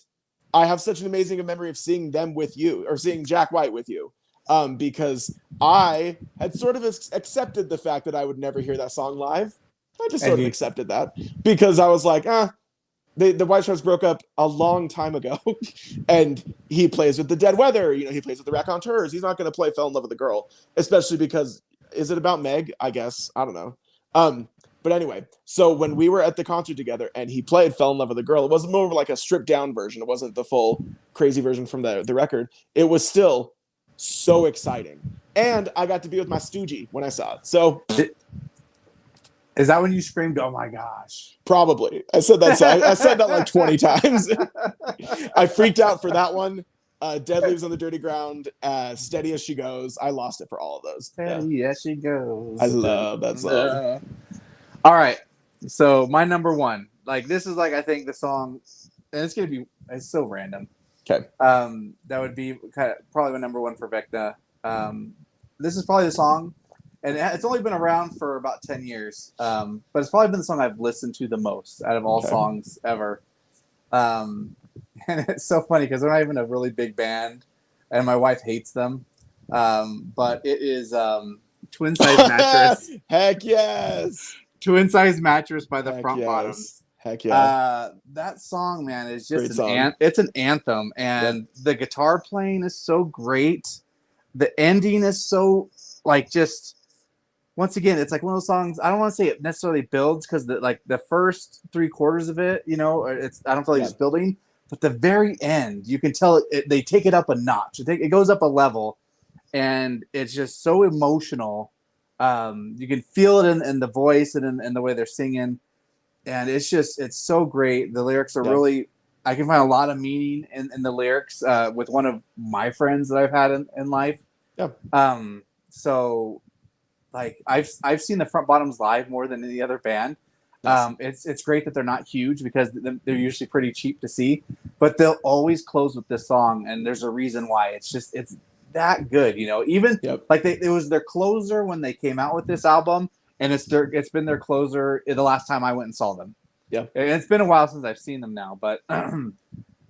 I have such an amazing memory of seeing them with you, or seeing Jack White with you, because I had sort of accepted the fact that I would never hear that song live. I just sort of accepted that because I was like, the White Stripes broke up a long time ago, and he plays with the Dead Weather. He plays with the Raconteurs. He's not going to play Fell in Love with a Girl, especially because is it about Meg? I guess I don't know. But anyway, so when we were at the concert together and he played Fell in Love with a Girl, it wasn't more of like a stripped down version. It wasn't the full crazy version from the record. It was still so exciting. And I got to be with my Stoogie when I saw it. So Is that when you screamed, "Oh my gosh"? Probably. I said that. I said that like 20 times. I freaked out for that one. Dead Leaves on the Dirty Ground. Steady as She Goes. I lost it for all of those. Steady as she goes. I love that song. All right. So my number one, like this is like I think the song, and it's so random. Okay. That would be probably my number one for Vecna. This is probably the song. And it's only been around for about 10 years. But it's probably been the song I've listened to the most out of all songs ever. And it's so funny because they're not even a really big band. And my wife hates them. But it is Twin Size Mattress. Heck yes. Twin Size Mattress by the Front Bottoms. Heck yeah. That song, man, is just it's an anthem. And the guitar playing is so great. The ending is so, like, just... Once again, it's like one of those songs. I don't want to say it necessarily builds because the first 3/4 of it, I don't feel like it's building. But the very end, you can tell they take it up a notch. It goes up a level, and it's just so emotional. You can feel it in the voice and in the way they're singing, and it's so great. The lyrics are really. I can find a lot of meaning in the lyrics with one of my friends that I've had in life. Yeah. So. Like I've seen the Front Bottoms live more than any other band. Nice. It's great that they're not huge because they're usually pretty cheap to see, but they'll always close with this song, and there's a reason why. It's that good, Even like it was their closer when they came out with this album, and it's been their closer the last time I went and saw them. Yeah, and it's been a while since I've seen them now, but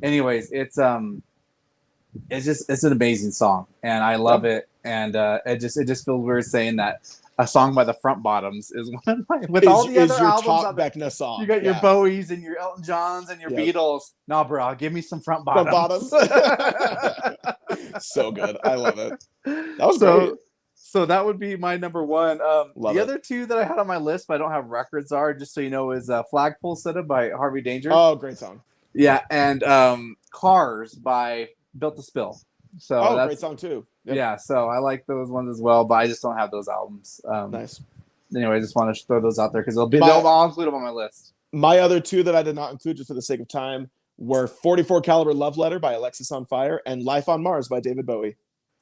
anyways, it's an amazing song, and I love it. And it just feels weird saying that a song by the Front Bottoms is one of my all the other albums top Vecna song. You got your Bowies and your Elton Johns and your Beatles. Nah, bro, give me some Front Bottoms. So good, I love it. That was great. So that would be my number one. The other two that I had on my list, but I don't have records, are just so you know, is "Flagpole Sitta" by Harvey Danger. Oh, great song. Yeah, and "Cars" by Built to Spill. So that's great song too. Yep. Yeah, so I like those ones as well, but I just don't have those albums. Nice. Anyway, I just want to throw those out there because I'll include them on my list. My other two that I did not include just for the sake of time were 44 Caliber Love Letter by Alexis on Fire and Life on Mars by David Bowie.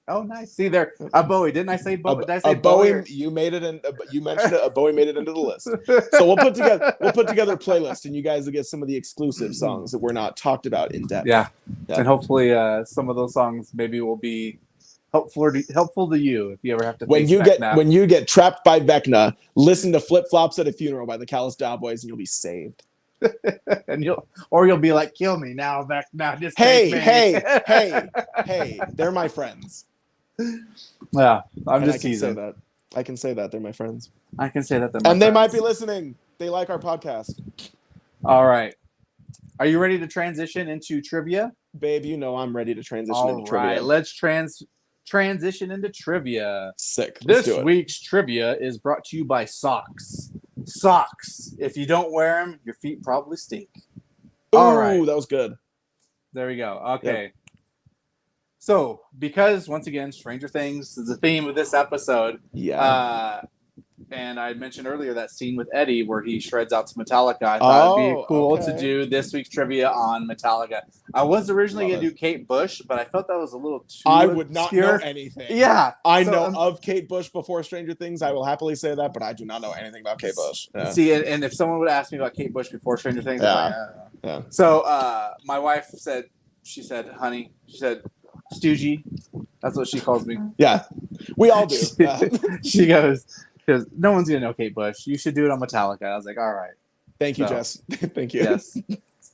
Oh, nice. See there, a Bowie. Didn't I say Bowie? Did I say Bowie? You made it in. You mentioned it. A Bowie made it into the list. So we'll put together a playlist, and you guys will get some of the exclusive songs that were not talked about in depth. Yeah. And hopefully, some of those songs maybe will be helpful to you if you ever have to. When you get trapped by Vecna, listen to Flip Flops at a Funeral by the Callous Cowboys, and you'll be saved. And you'll be like, kill me now, Vecna. Just hey, they're my friends. Yeah, I'm just teasing. I can say that they're my friends. I can say that they're my friends. They might be listening. They like our podcast. All right. Are you ready to transition into trivia? Babe, I'm ready to transition into trivia. All right, let's transition into trivia. Sick. This week's trivia is brought to you by socks. Socks. If you don't wear them, your feet probably stink. All right. That was good. There we go. Okay. Yep. So, because once again, Stranger Things is the theme of this episode. Yeah. And I mentioned earlier that scene with Eddie where he shreds out to Metallica. I thought it'd be cool to do this week's trivia on Metallica. I was originally going to do Kate Bush, but I felt that was a little too I would not know anything. Yeah. I know of Kate Bush before Stranger Things. I will happily say that, but I do not know anything about Kate Bush. Yeah. See, and if someone would ask me about Kate Bush before Stranger Things, I'm like, So my wife said, honey, Stoogie. That's what she calls me. Yeah. We all do. She goes, because no one's going to know Kate Bush. You should do it on Metallica. I was like, all right. Thank you, Jess. Thank you. Yes.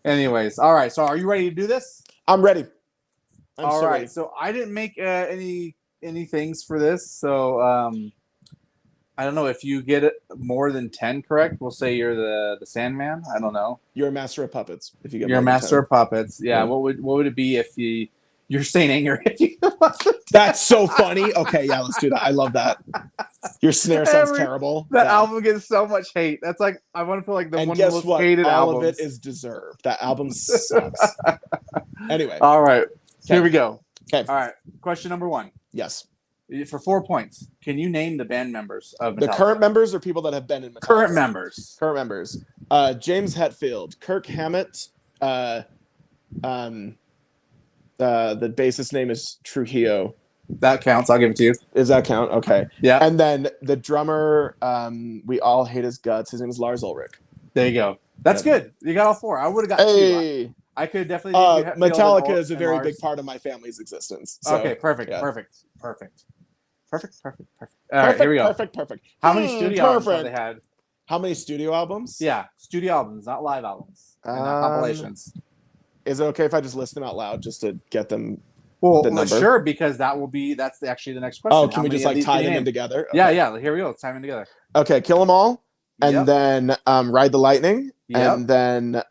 Anyways, all right. So are you ready to do this? I'm ready. All right. So I didn't make any things for this. So I don't know if you get it more than 10 correct. We'll say you're the Sandman. I don't know. You're a master of puppets. If you get you're a master of puppets. Yeah. What would it be if you're Saint Anger? That's so funny. Okay, yeah, let's do that. I love that. Your snare sounds terrible. That album gets so much hate. That's like I want to feel like one of the most hated albums. All of it is deserved. That album sucks. Anyway. All right. Here we go. Okay. All right. Question number 1. Yes. For 4 points, can you name the band members of Metallica? The current members or people that have been in Metallica? Current members. Current members. James Hetfield, Kirk Hammett. The bassist name is Trujillo. That counts. I'll give it to you. Does that count? Okay. Yeah. And then the drummer, we all hate his guts. His name is Lars Ulrich. There you go. That's good. You got all 4. I would have got 2. I could definitely. Metallica is a very big part of my family's existence. So, okay. Perfect. Yeah. Perfect. All right. Here we go. Perfect. How many studio albums have they had? How many studio albums? Yeah, studio albums, not live albums. Not compilations. Is it okay if I just list them out loud just to get them? Well, sure, because that's actually the next question. Oh, can we just like tie them in together? Okay. Yeah. Here we go. Let's tie them together. Okay, Kill 'Em All, and then Ride the Lightning, and then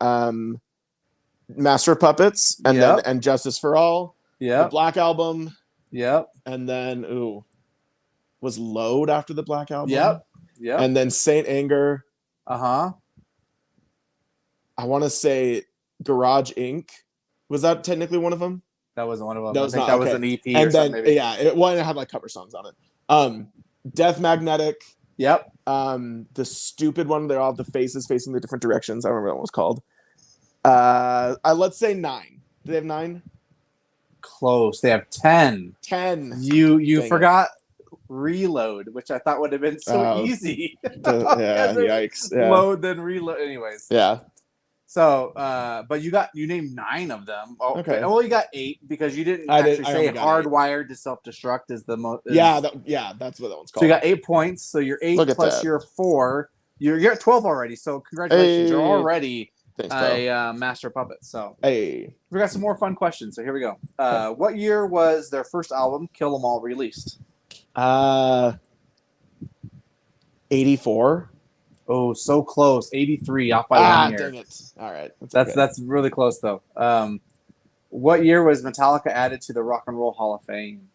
Master of Puppets, and then And Justice for All. Yeah. The Black Album. Yep. And then was Load after the Black Album? Yep. And then Saint Anger. I want to say Garage Inc. Was that technically one of them? That wasn't one of them. That was an EP. And or then maybe. it had like cover songs on it. Death Magnetic. Yep. The stupid one. They're all the faces facing the different directions. I don't remember what it was called. Let's say 9. Do they have 9? Close. They have 10. 10. You forgot Reload, which I thought would have been so easy. Yikes. Yeah. Load then reload. Anyways. Yeah. So, but you named 9 of them. Oh, okay. Well, you got 8 because you didn't say Hardwired to Self-Destruct is the most. Yeah, that's what that one's called. So you got 8 points. So you're 8 plus your 4. You're at 12 already. So congratulations, you're already a master puppet. So we got some more fun questions. So here we go. What year was their first album, Kill 'Em All, released? 84. Oh, so close. 83, off by 1 year. Dang it. All right. That's really close, though. What year was Metallica added to the Rock and Roll Hall of Fame?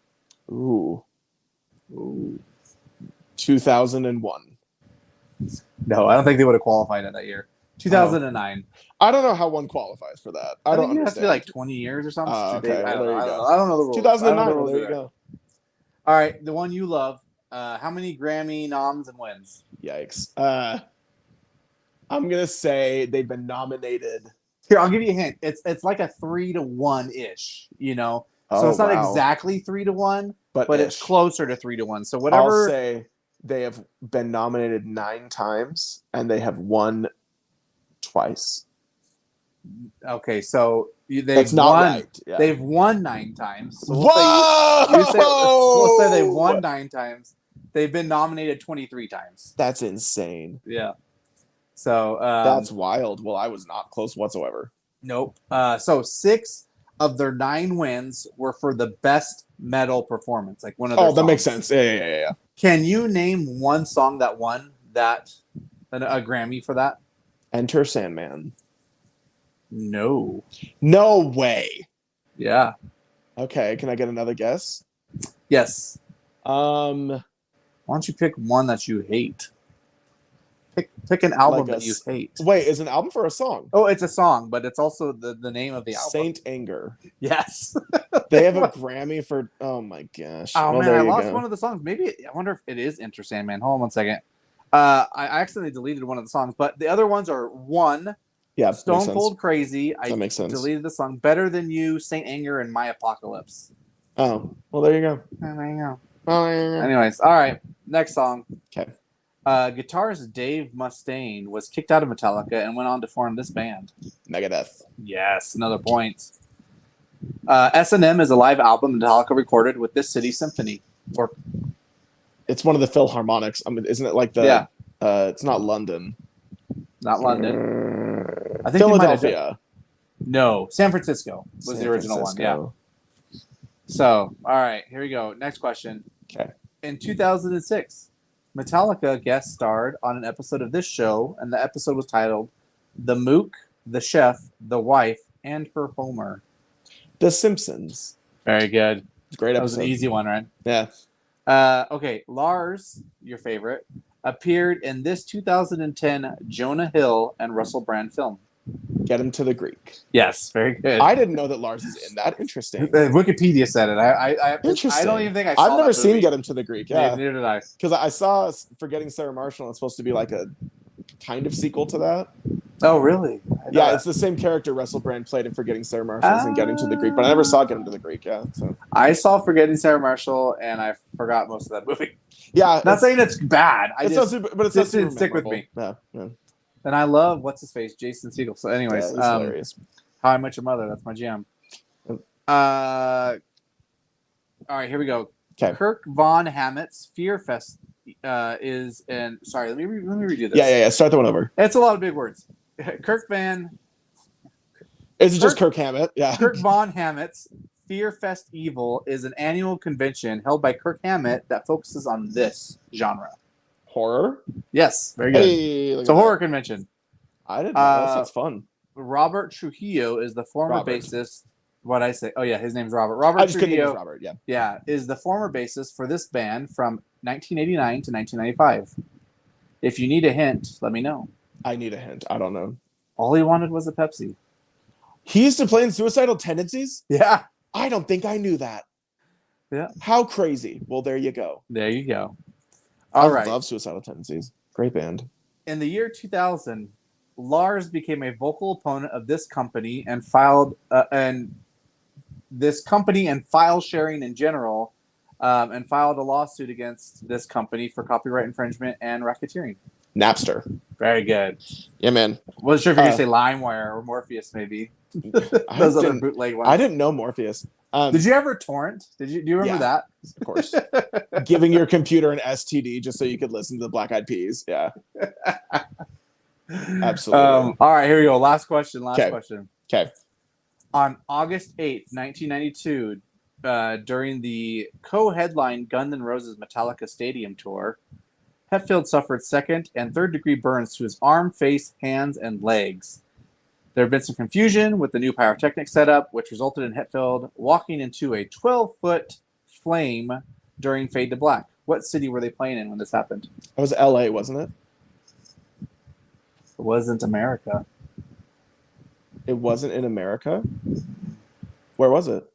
Ooh. 2001. No, I don't think they would have qualified in that year. 2009. I don't know how one qualifies for that. I don't think it understand. has to be like 20 years or something. Okay. I don't know the rules. 2009. There you go. All right, the one you love. How many Grammy noms and wins? Yikes. I'm gonna say they've been nominated. Here, I'll give you a hint. It's like a 3-1 ish. So it's not exactly 3-1, but it's closer to 3-1. So whatever. I'll say they have been nominated 9 times and they have won twice. Okay, so that's not right. Yeah. They've won 9 times. So let's say they've won 9 times. They've been nominated 23 times. That's insane. Yeah. So that's wild. Well, I was not close whatsoever. Nope. So 6 of their 9 wins were for the best metal performance, like one of their songs. That makes sense. Yeah. Can you name one song that won a Grammy for that? Enter Sandman. No way. Yeah. Okay. Can I get another guess? Yes. Why don't you pick one that you hate? Pick an album that you hate. Wait, is an album for a song? Oh, it's a song, but it's also the name of the album. Saint Anger. Yes. They have a Grammy for. Oh my gosh. Oh man, I lost one of the songs. Maybe I wonder if it is Enter Sandman. Hold on 1 second. I accidentally deleted one of the songs, but the other ones are one. Yeah, Stone Cold Crazy. That makes sense. Deleted the song. Better Than You, Saint Anger, and My Apocalypse. Oh, well, there you go. There you go. Anyways, all right. Next song. Okay. Guitarist Dave Mustaine was kicked out of Metallica and went on to form this band. Megadeth. Yes, another point. S&M is a live album Metallica recorded with this city symphony. It's one of the Philharmonics. I mean, isn't it like the? Yeah. It's not London. Not London. I think Philadelphia. No, San Francisco was the original one. Yeah. So, all right, here we go. Next question. Okay. In 2006, Metallica guest starred on an episode of this show, and the episode was titled "The Mook, the Chef, the Wife, and Her Homer." The Simpsons. Very good. It's a great episode. That was an easy one, right? Yeah. Okay, Lars, your favorite, appeared in this 2010 Jonah Hill and Russell Brand film. Get him to the Greek. Yes, very good. I didn't know that Lars is in that. Interesting. Wikipedia said it. Interesting. I don't even think I saw I've never that seen movie. Get Him to the Greek. Yeah, neither did I. Because I saw Forgetting Sarah Marshall. And it's supposed to be like a kind of sequel to that. Oh, really? Yeah, it's the same character Russell Brand played in Forgetting Sarah Marshall and Get Him to the Greek, but I never saw Get Him to the Greek. Yeah, so I saw Forgetting Sarah Marshall, and I forgot most of that movie. Yeah, not saying it's bad. But it's not super stick with me. Yeah. And I love what's his face, Jason Segel. So, anyways, he's hilarious. How I Met Your Mother. That's my jam. All right, here we go. Okay. Kirk Von Hammett's Fear Fest is in. Sorry, let me redo this. Yeah. Start the one over. It's a lot of big words. Kirk Van. Is it just Kirk Hammett? Yeah. Kirk Von Hammett's Fear Fest Evil is an annual convention held by Kirk Hammett that focuses on this genre. Horror? Yes, very good. Hey, it's a horror convention. I didn't know. That sounds fun. Robert Trujillo is the former bassist. What'd I say? Oh, yeah, his name's Robert. Robert I just Trujillo. couldn't think of Robert, yeah. Yeah, is the former bassist for this band from 1989 to 1995. If you need a hint, let me know. I need a hint. I don't know. All he wanted was a Pepsi. He used to play in Suicidal Tendencies? Yeah. I don't think I knew that. Yeah. How crazy. Well, there you go. There you go. All right. I love Suicidal Tendencies. Great band. In the year 2000, Lars became a vocal opponent of this company and file sharing in general, and filed a lawsuit against this company for copyright infringement and racketeering. Napster. Very good. Yeah, man. Wasn't sure if you could say LimeWire or Morpheus, maybe. Those other bootleg ones. I didn't know Morpheus. Did you ever torrent? Do you remember that? Of course. Giving your computer an STD just so you could listen to the Black Eyed Peas. Yeah. Absolutely. All right, here we go. Last question. Okay. On August 8th, 1992, during the co-headline Guns N' Roses Metallica Stadium tour, Hetfield suffered second and third degree burns to his arm, face, hands, and legs. There had been some confusion with the new pyrotechnic setup, which resulted in Hetfield walking into a 12-foot flame during Fade to Black. What city were they playing in when this happened? It was LA, wasn't it? It wasn't America. It wasn't in America? Where was it?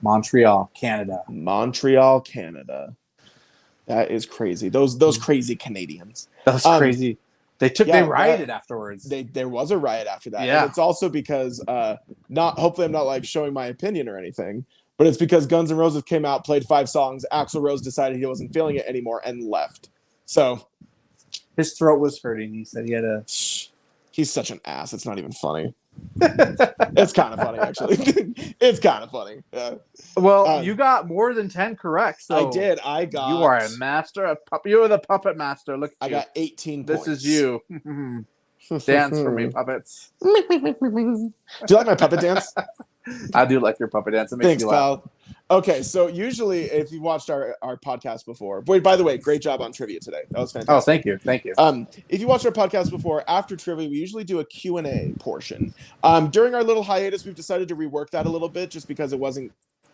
Montreal, Canada. Montreal, Canada. That is crazy. Those crazy Canadians. That's crazy. They rioted afterwards. There was a riot after that. Yeah. And it's also because hopefully I'm not like showing my opinion or anything, but it's because Guns N' Roses came out, played 5 songs, Axl Rose decided he wasn't feeling it anymore and left. So his throat was hurting. He said he had a he's such an ass. It's not even funny. It's kind of funny, actually. It's kind of funny. Yeah. Well, you got more than 10 correct. So I did. I got. You are a master. You are the puppet master. Look at I got 18 points. This is you. Dance for me, puppets. Do you like my puppet dance? I do like your puppet dance. It makes Thanks, me laugh. pal. Okay, so usually if you watched our podcast before, by the way, great job on trivia today. That was fantastic. Oh, thank you. Thank you. If you watched our podcast before, after trivia, we usually do a Q&A portion. During our little hiatus, we've decided to rework that a little bit just because it wasn't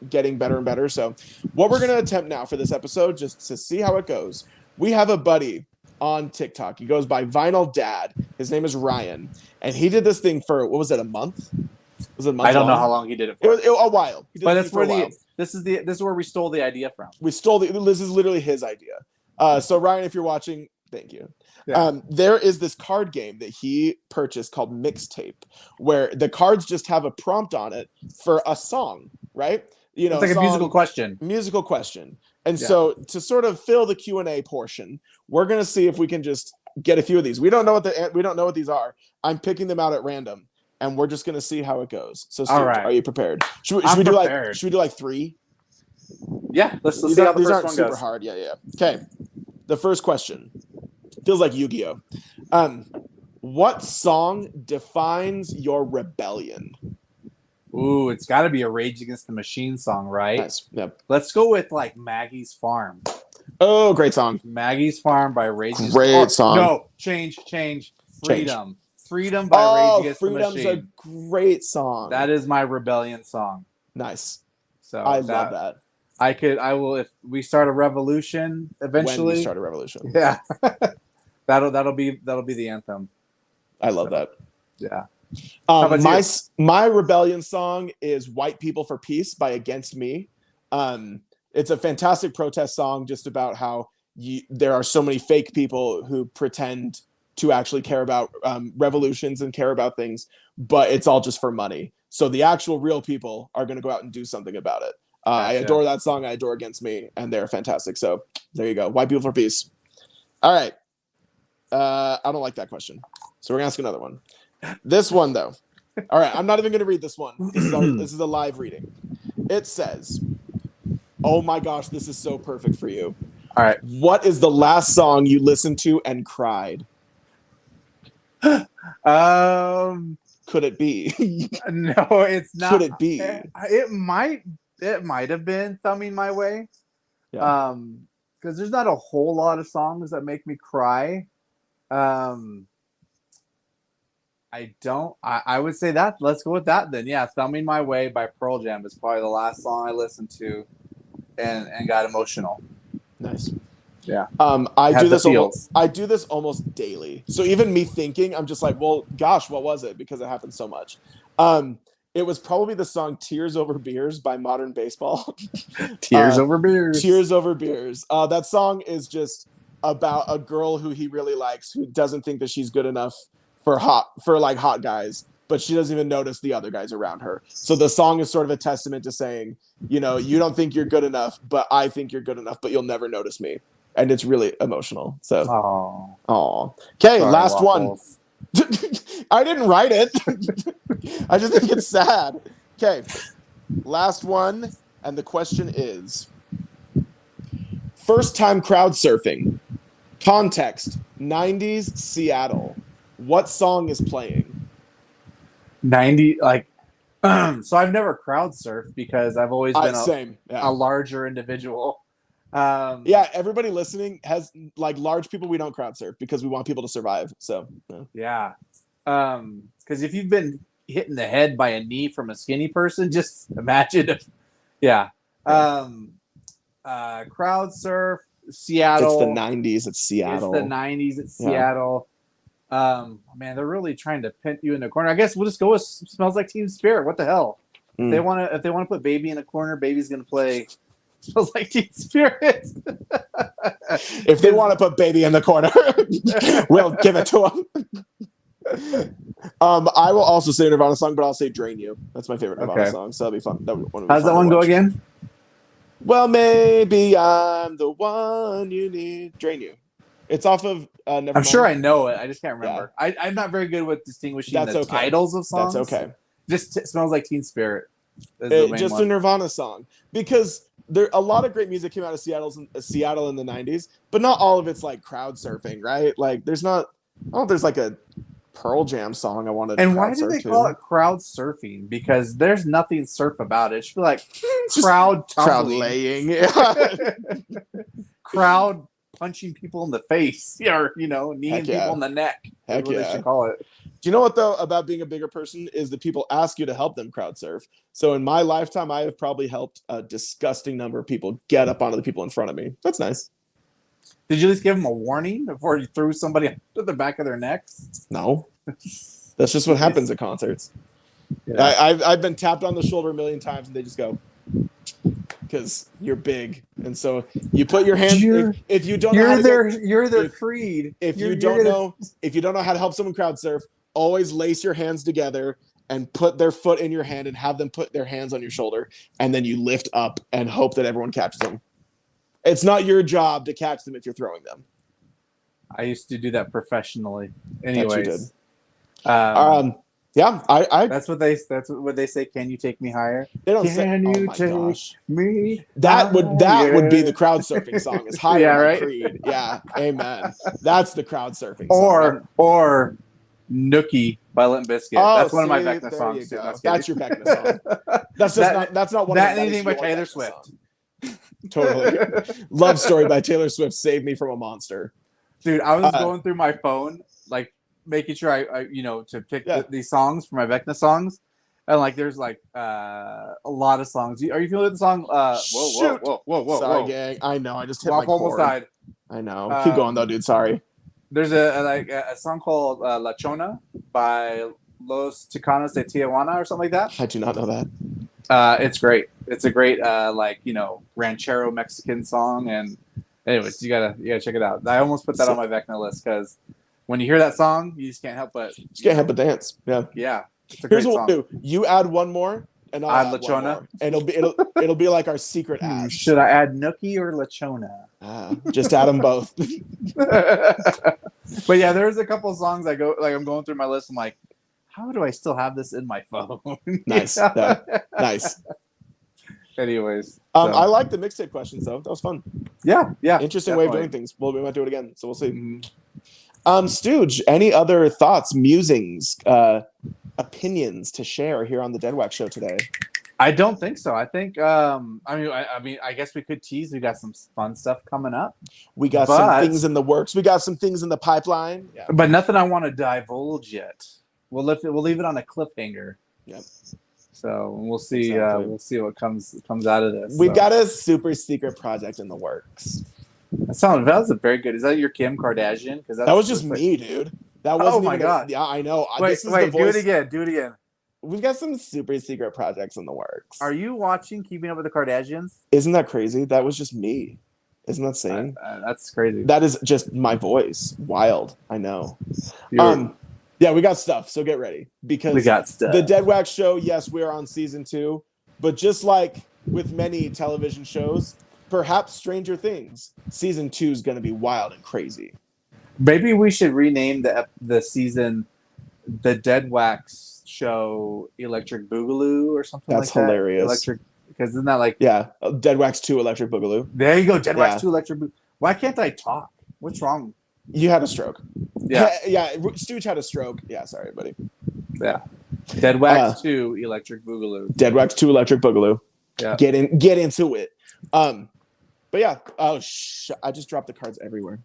getting better and better. So what we're going to attempt now for this episode, just to see how it goes, we have a buddy on TikTok. He goes by Vinyl Dad. His name is Ryan. And he did this thing for, what was it, a month? Was it a month I don't long? know how long he did it for. It was a while. But that's where this is where we stole the idea from. This is literally his idea. So Ryan, if you're watching, thank you. Yeah. There is this card game that he purchased called Mixtape, where the cards just have a prompt on it for a song, right? It's like a musical question. Musical question. And so to sort of fill the Q&A portion, we're going to see if we can just get a few of these. We don't know what these are. I'm picking them out at random. And we're just gonna see how it goes. So, Steve, are you prepared? Should we do like 3? Yeah, let's see how the first one goes. Super hard. Yeah. Okay. The first question feels like Yu-Gi-Oh. What song defines your rebellion? Ooh, it's got to be a Rage Against the Machine song, right? Nice. Yep. Let's go with like Maggie's Farm. Oh, great song. Maggie's Farm by Rage Against the Machine. Great song. No, change. Freedom. Freedom by Rage Against the Machine. Freedom's a great song. That is my rebellion song. Nice. So I love that. I will if we start a revolution eventually. When we start a revolution. Yeah. that'll be the anthem. I love that. Yeah. My rebellion song is "White People for Peace" by Against Me. It's a fantastic protest song, just about how there are so many fake people who pretend to actually care about revolutions and care about things, but it's all just for money. So the actual real people are going to go out and do something about it. Gotcha. I adore that song. I adore Against Me, and they're fantastic. So there you go. White People for Peace. All right. I don't like that question. So we're going to ask another one. This one, though. All right. I'm not even going to read this one. This is a live reading. It says, oh my gosh, this is so perfect for you. All right. What is the last song you listened to and cried? Could it be? No, it's not. Could it be? It might have been Thumbing My Way. Yeah. Because there's not a whole lot of songs that make me cry. I would say that. Let's go with that then. Yeah, Thumbing My Way by Pearl Jam is probably the last song I listened to and got emotional. Nice. Yeah. I do this almost daily. So even me thinking, I'm just like, well, gosh, what was it? Because it happens so much. It was probably the song "Tears Over Beers" by Modern Baseball. Tears Over Beers. Tears Over Beers. That song is just about a girl who he really likes, who doesn't think that she's good enough for hot guys, but she doesn't even notice the other guys around her. So the song is sort of a testament to saying, you don't think you're good enough, but I think you're good enough, but you'll never notice me. And it's really emotional. So, okay, last Waffles. one. I didn't write it. I just think it's sad. Okay, last one. And the question is, first time crowd surfing. Context, 90s Seattle. What song is playing? 90, so I've never crowd surfed because I've always been a larger individual. Everybody listening has large people. We don't crowd surf because we want people to survive. So yeah. Because if you've been hit in the head by a knee from a skinny person, just imagine if, crowd surf, Seattle. It's the 90s. It's Seattle. It's the 90s. It's Seattle. Man, they're really trying to pin you in the corner. I guess we'll just go with "Smells Like Teen Spirit." What the hell? If they want to put Baby in a corner, Baby's gonna play "Smells Like Teen Spirit." If they want to put Baby in the corner, we'll give it to them. I will also say a Nirvana song, but I'll say "Drain You." That's my favorite Nirvana song, so that'll be fun. How's that one go again? Well, maybe I'm the one you need. "Drain You." It's off of Nevermind. I'm sure I know it. I just can't remember. Yeah. I'm not very good with distinguishing titles of songs. That's okay. Just "Smells Like Teen Spirit." Just a Nirvana song. Because a lot of great music came out of Seattle in the 90s, but not all of it's like crowd surfing, right? Like there's not, there's like a Pearl Jam song I wanted to And why do they call it crowd surfing? Because there's nothing surf about it. It should be like crowd laying. Crowd punching people in the face, or kneeing people in the neck. Heck yeah. They should call it. Do you know what though about being a bigger person is that people ask you to help them crowd surf? So in my lifetime, I have probably helped a disgusting number of people get up onto the people in front of me. That's nice. Did you at least give them a warning before you threw somebody to the back of their necks? No, that's just what happens at concerts. Yeah. I've been tapped on the shoulder a million times, and they just go, because you're big, and so you put your hands. If you don't, you're their creed. If you don't know how to help someone crowd surf, always lace your hands together and put their foot in your hand and have them put their hands on your shoulder, and then you lift up and hope that everyone catches them. It's not your job to catch them if you're throwing them. I used to do that professionally. Anyways, yeah, That's what they say. Can you take me higher? They don't Can say. You take me? That would be the crowd surfing song. Is higher. Yeah, right. Creed. Yeah, amen. That's the crowd surfing song. Or Nookie by Limp Bizkit. That's one of my Vecna songs too. That's your Vecna song. That's not one of anything by Taylor Swift. Totally. Love Story by Taylor Swift saved me from a monster. Dude, I was going through my phone, making sure I to pick these songs for my Vecna songs. And there's a lot of songs. Are you familiar with the song? Whoa. Sorry, gang. I know. I just hit my cord. Almost died. I know. Keep going though, dude. Sorry. There's a song called La Chona by Los Chicanos de Tijuana or something like that. I do not know that. It's great. It's a great ranchero Mexican song. And anyways, you gotta check it out. I almost put that on my Vecna list because when you hear that song, you just can't help but dance. Yeah. Yeah. It's a great Here's what song. we'll do. You add one more. And I'll add Lechona. One more. And it'll be like our secret ads. Should I add Nookie or Lechona? Just add them both. But yeah, there's a couple of songs I'm going through my list. I'm like, how do I still have this in my phone? Nice. Yeah. Nice. Anyways, I like the mixtape questions though. That was fun. Yeah. Interesting way of doing things. Well, we might do it again, so we'll see. Stooge, any other thoughts, musings, opinions to share here on the Deadwax show today? I don't think so. I think I guess we could tease. We got some fun stuff coming up. We got some things in the works. We got some things in the pipeline. Yeah. But nothing I want to divulge yet. We'll leave it on a cliffhanger. Yep. So we'll see. Exactly. We'll see what comes out of this. We've got a super secret project in the works. That was a very good. Is that your Kim Kardashian? Because that was just me, dude. That wasn't. Oh my god! Yeah, I know. Wait, do it again. Do it again. We've got some super secret projects in the works. Are you watching Keeping Up with the Kardashians? Isn't that crazy? That was just me. Isn't that insane? That's crazy. That is just my voice. Wild. I know. Yeah, we got stuff. So get ready because we got stuff. The Deadwax show. Yes, we're on season 2, but just like with many television shows, perhaps Stranger Things, season 2 is going to be wild and crazy. Maybe we should rename the season the Deadwax show Electric Boogaloo or something like that. That's hilarious. Electric, because isn't that like Deadwax 2 Electric Boogaloo? There you go, Deadwax 2 Electric Boogaloo. Why can't I talk? What's wrong? You had a stroke. Yeah. Yeah, Stooge had a stroke. Yeah, sorry, buddy. Yeah. Deadwax 2 Electric Boogaloo. Deadwax 2 Electric Boogaloo. Yeah. Get into it. But yeah. Oh, I just dropped the cards everywhere.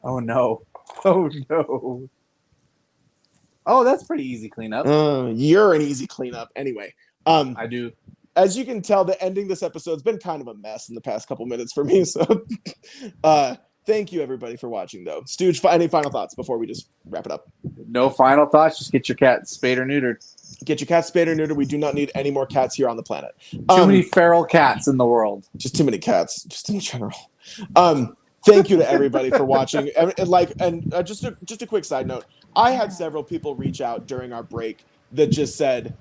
Oh no. Oh no. Oh, that's pretty easy cleanup. You're an easy cleanup. Anyway. I do. As you can tell, the ending this episode's been kind of a mess in the past couple minutes for me. So thank you everybody for watching though. Stooge, any final thoughts before we just wrap it up? No final thoughts. Just get your cat spayed or neutered. Get your cat spayed or neutered. We do not need any more cats here on the planet. Too many feral cats in the world. Just too many cats, just in general. Thank you to everybody for watching. And just a quick side note. I had several people reach out during our break that just said,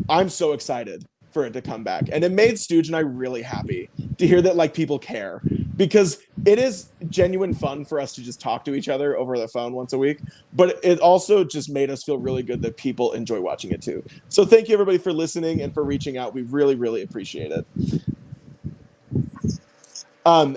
"I'm so excited for it to come back," and it made Stooge and I really happy to hear that people care, because it is genuine fun for us to just talk to each other over the phone once a week, but it also just made us feel really good that people enjoy watching it too. So thank you everybody for listening and for reaching out. We really, really appreciate it.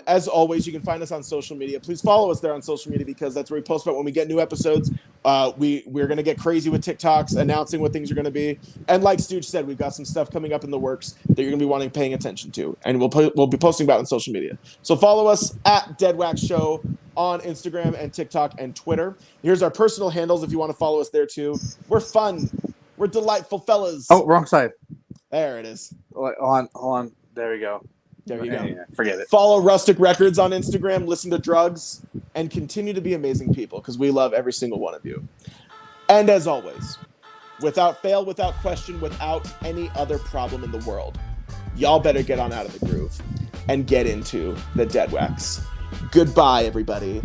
As always, you can find us on social media. Please follow us there on social media, because that's where we post about when we get new episodes. We're going to get crazy with TikToks, announcing what things are going to be. And like Stooge said, we've got some stuff coming up in the works that you're going to be paying attention to. And we'll be posting about it on social media. So follow us at Deadwax Show on Instagram and TikTok and Twitter. Here's our personal handles if you want to follow us there too. We're fun. We're delightful fellas. Oh, wrong side. There it is. Hold on. There we go. There you go. Yeah, forget it. Follow Rustic Records on Instagram, listen to Drugs, and continue to be amazing people, because we love every single one of you. And as always, without fail, without question, without any other problem in the world, y'all better get on out of the groove and get into the Deadwax. Goodbye, everybody.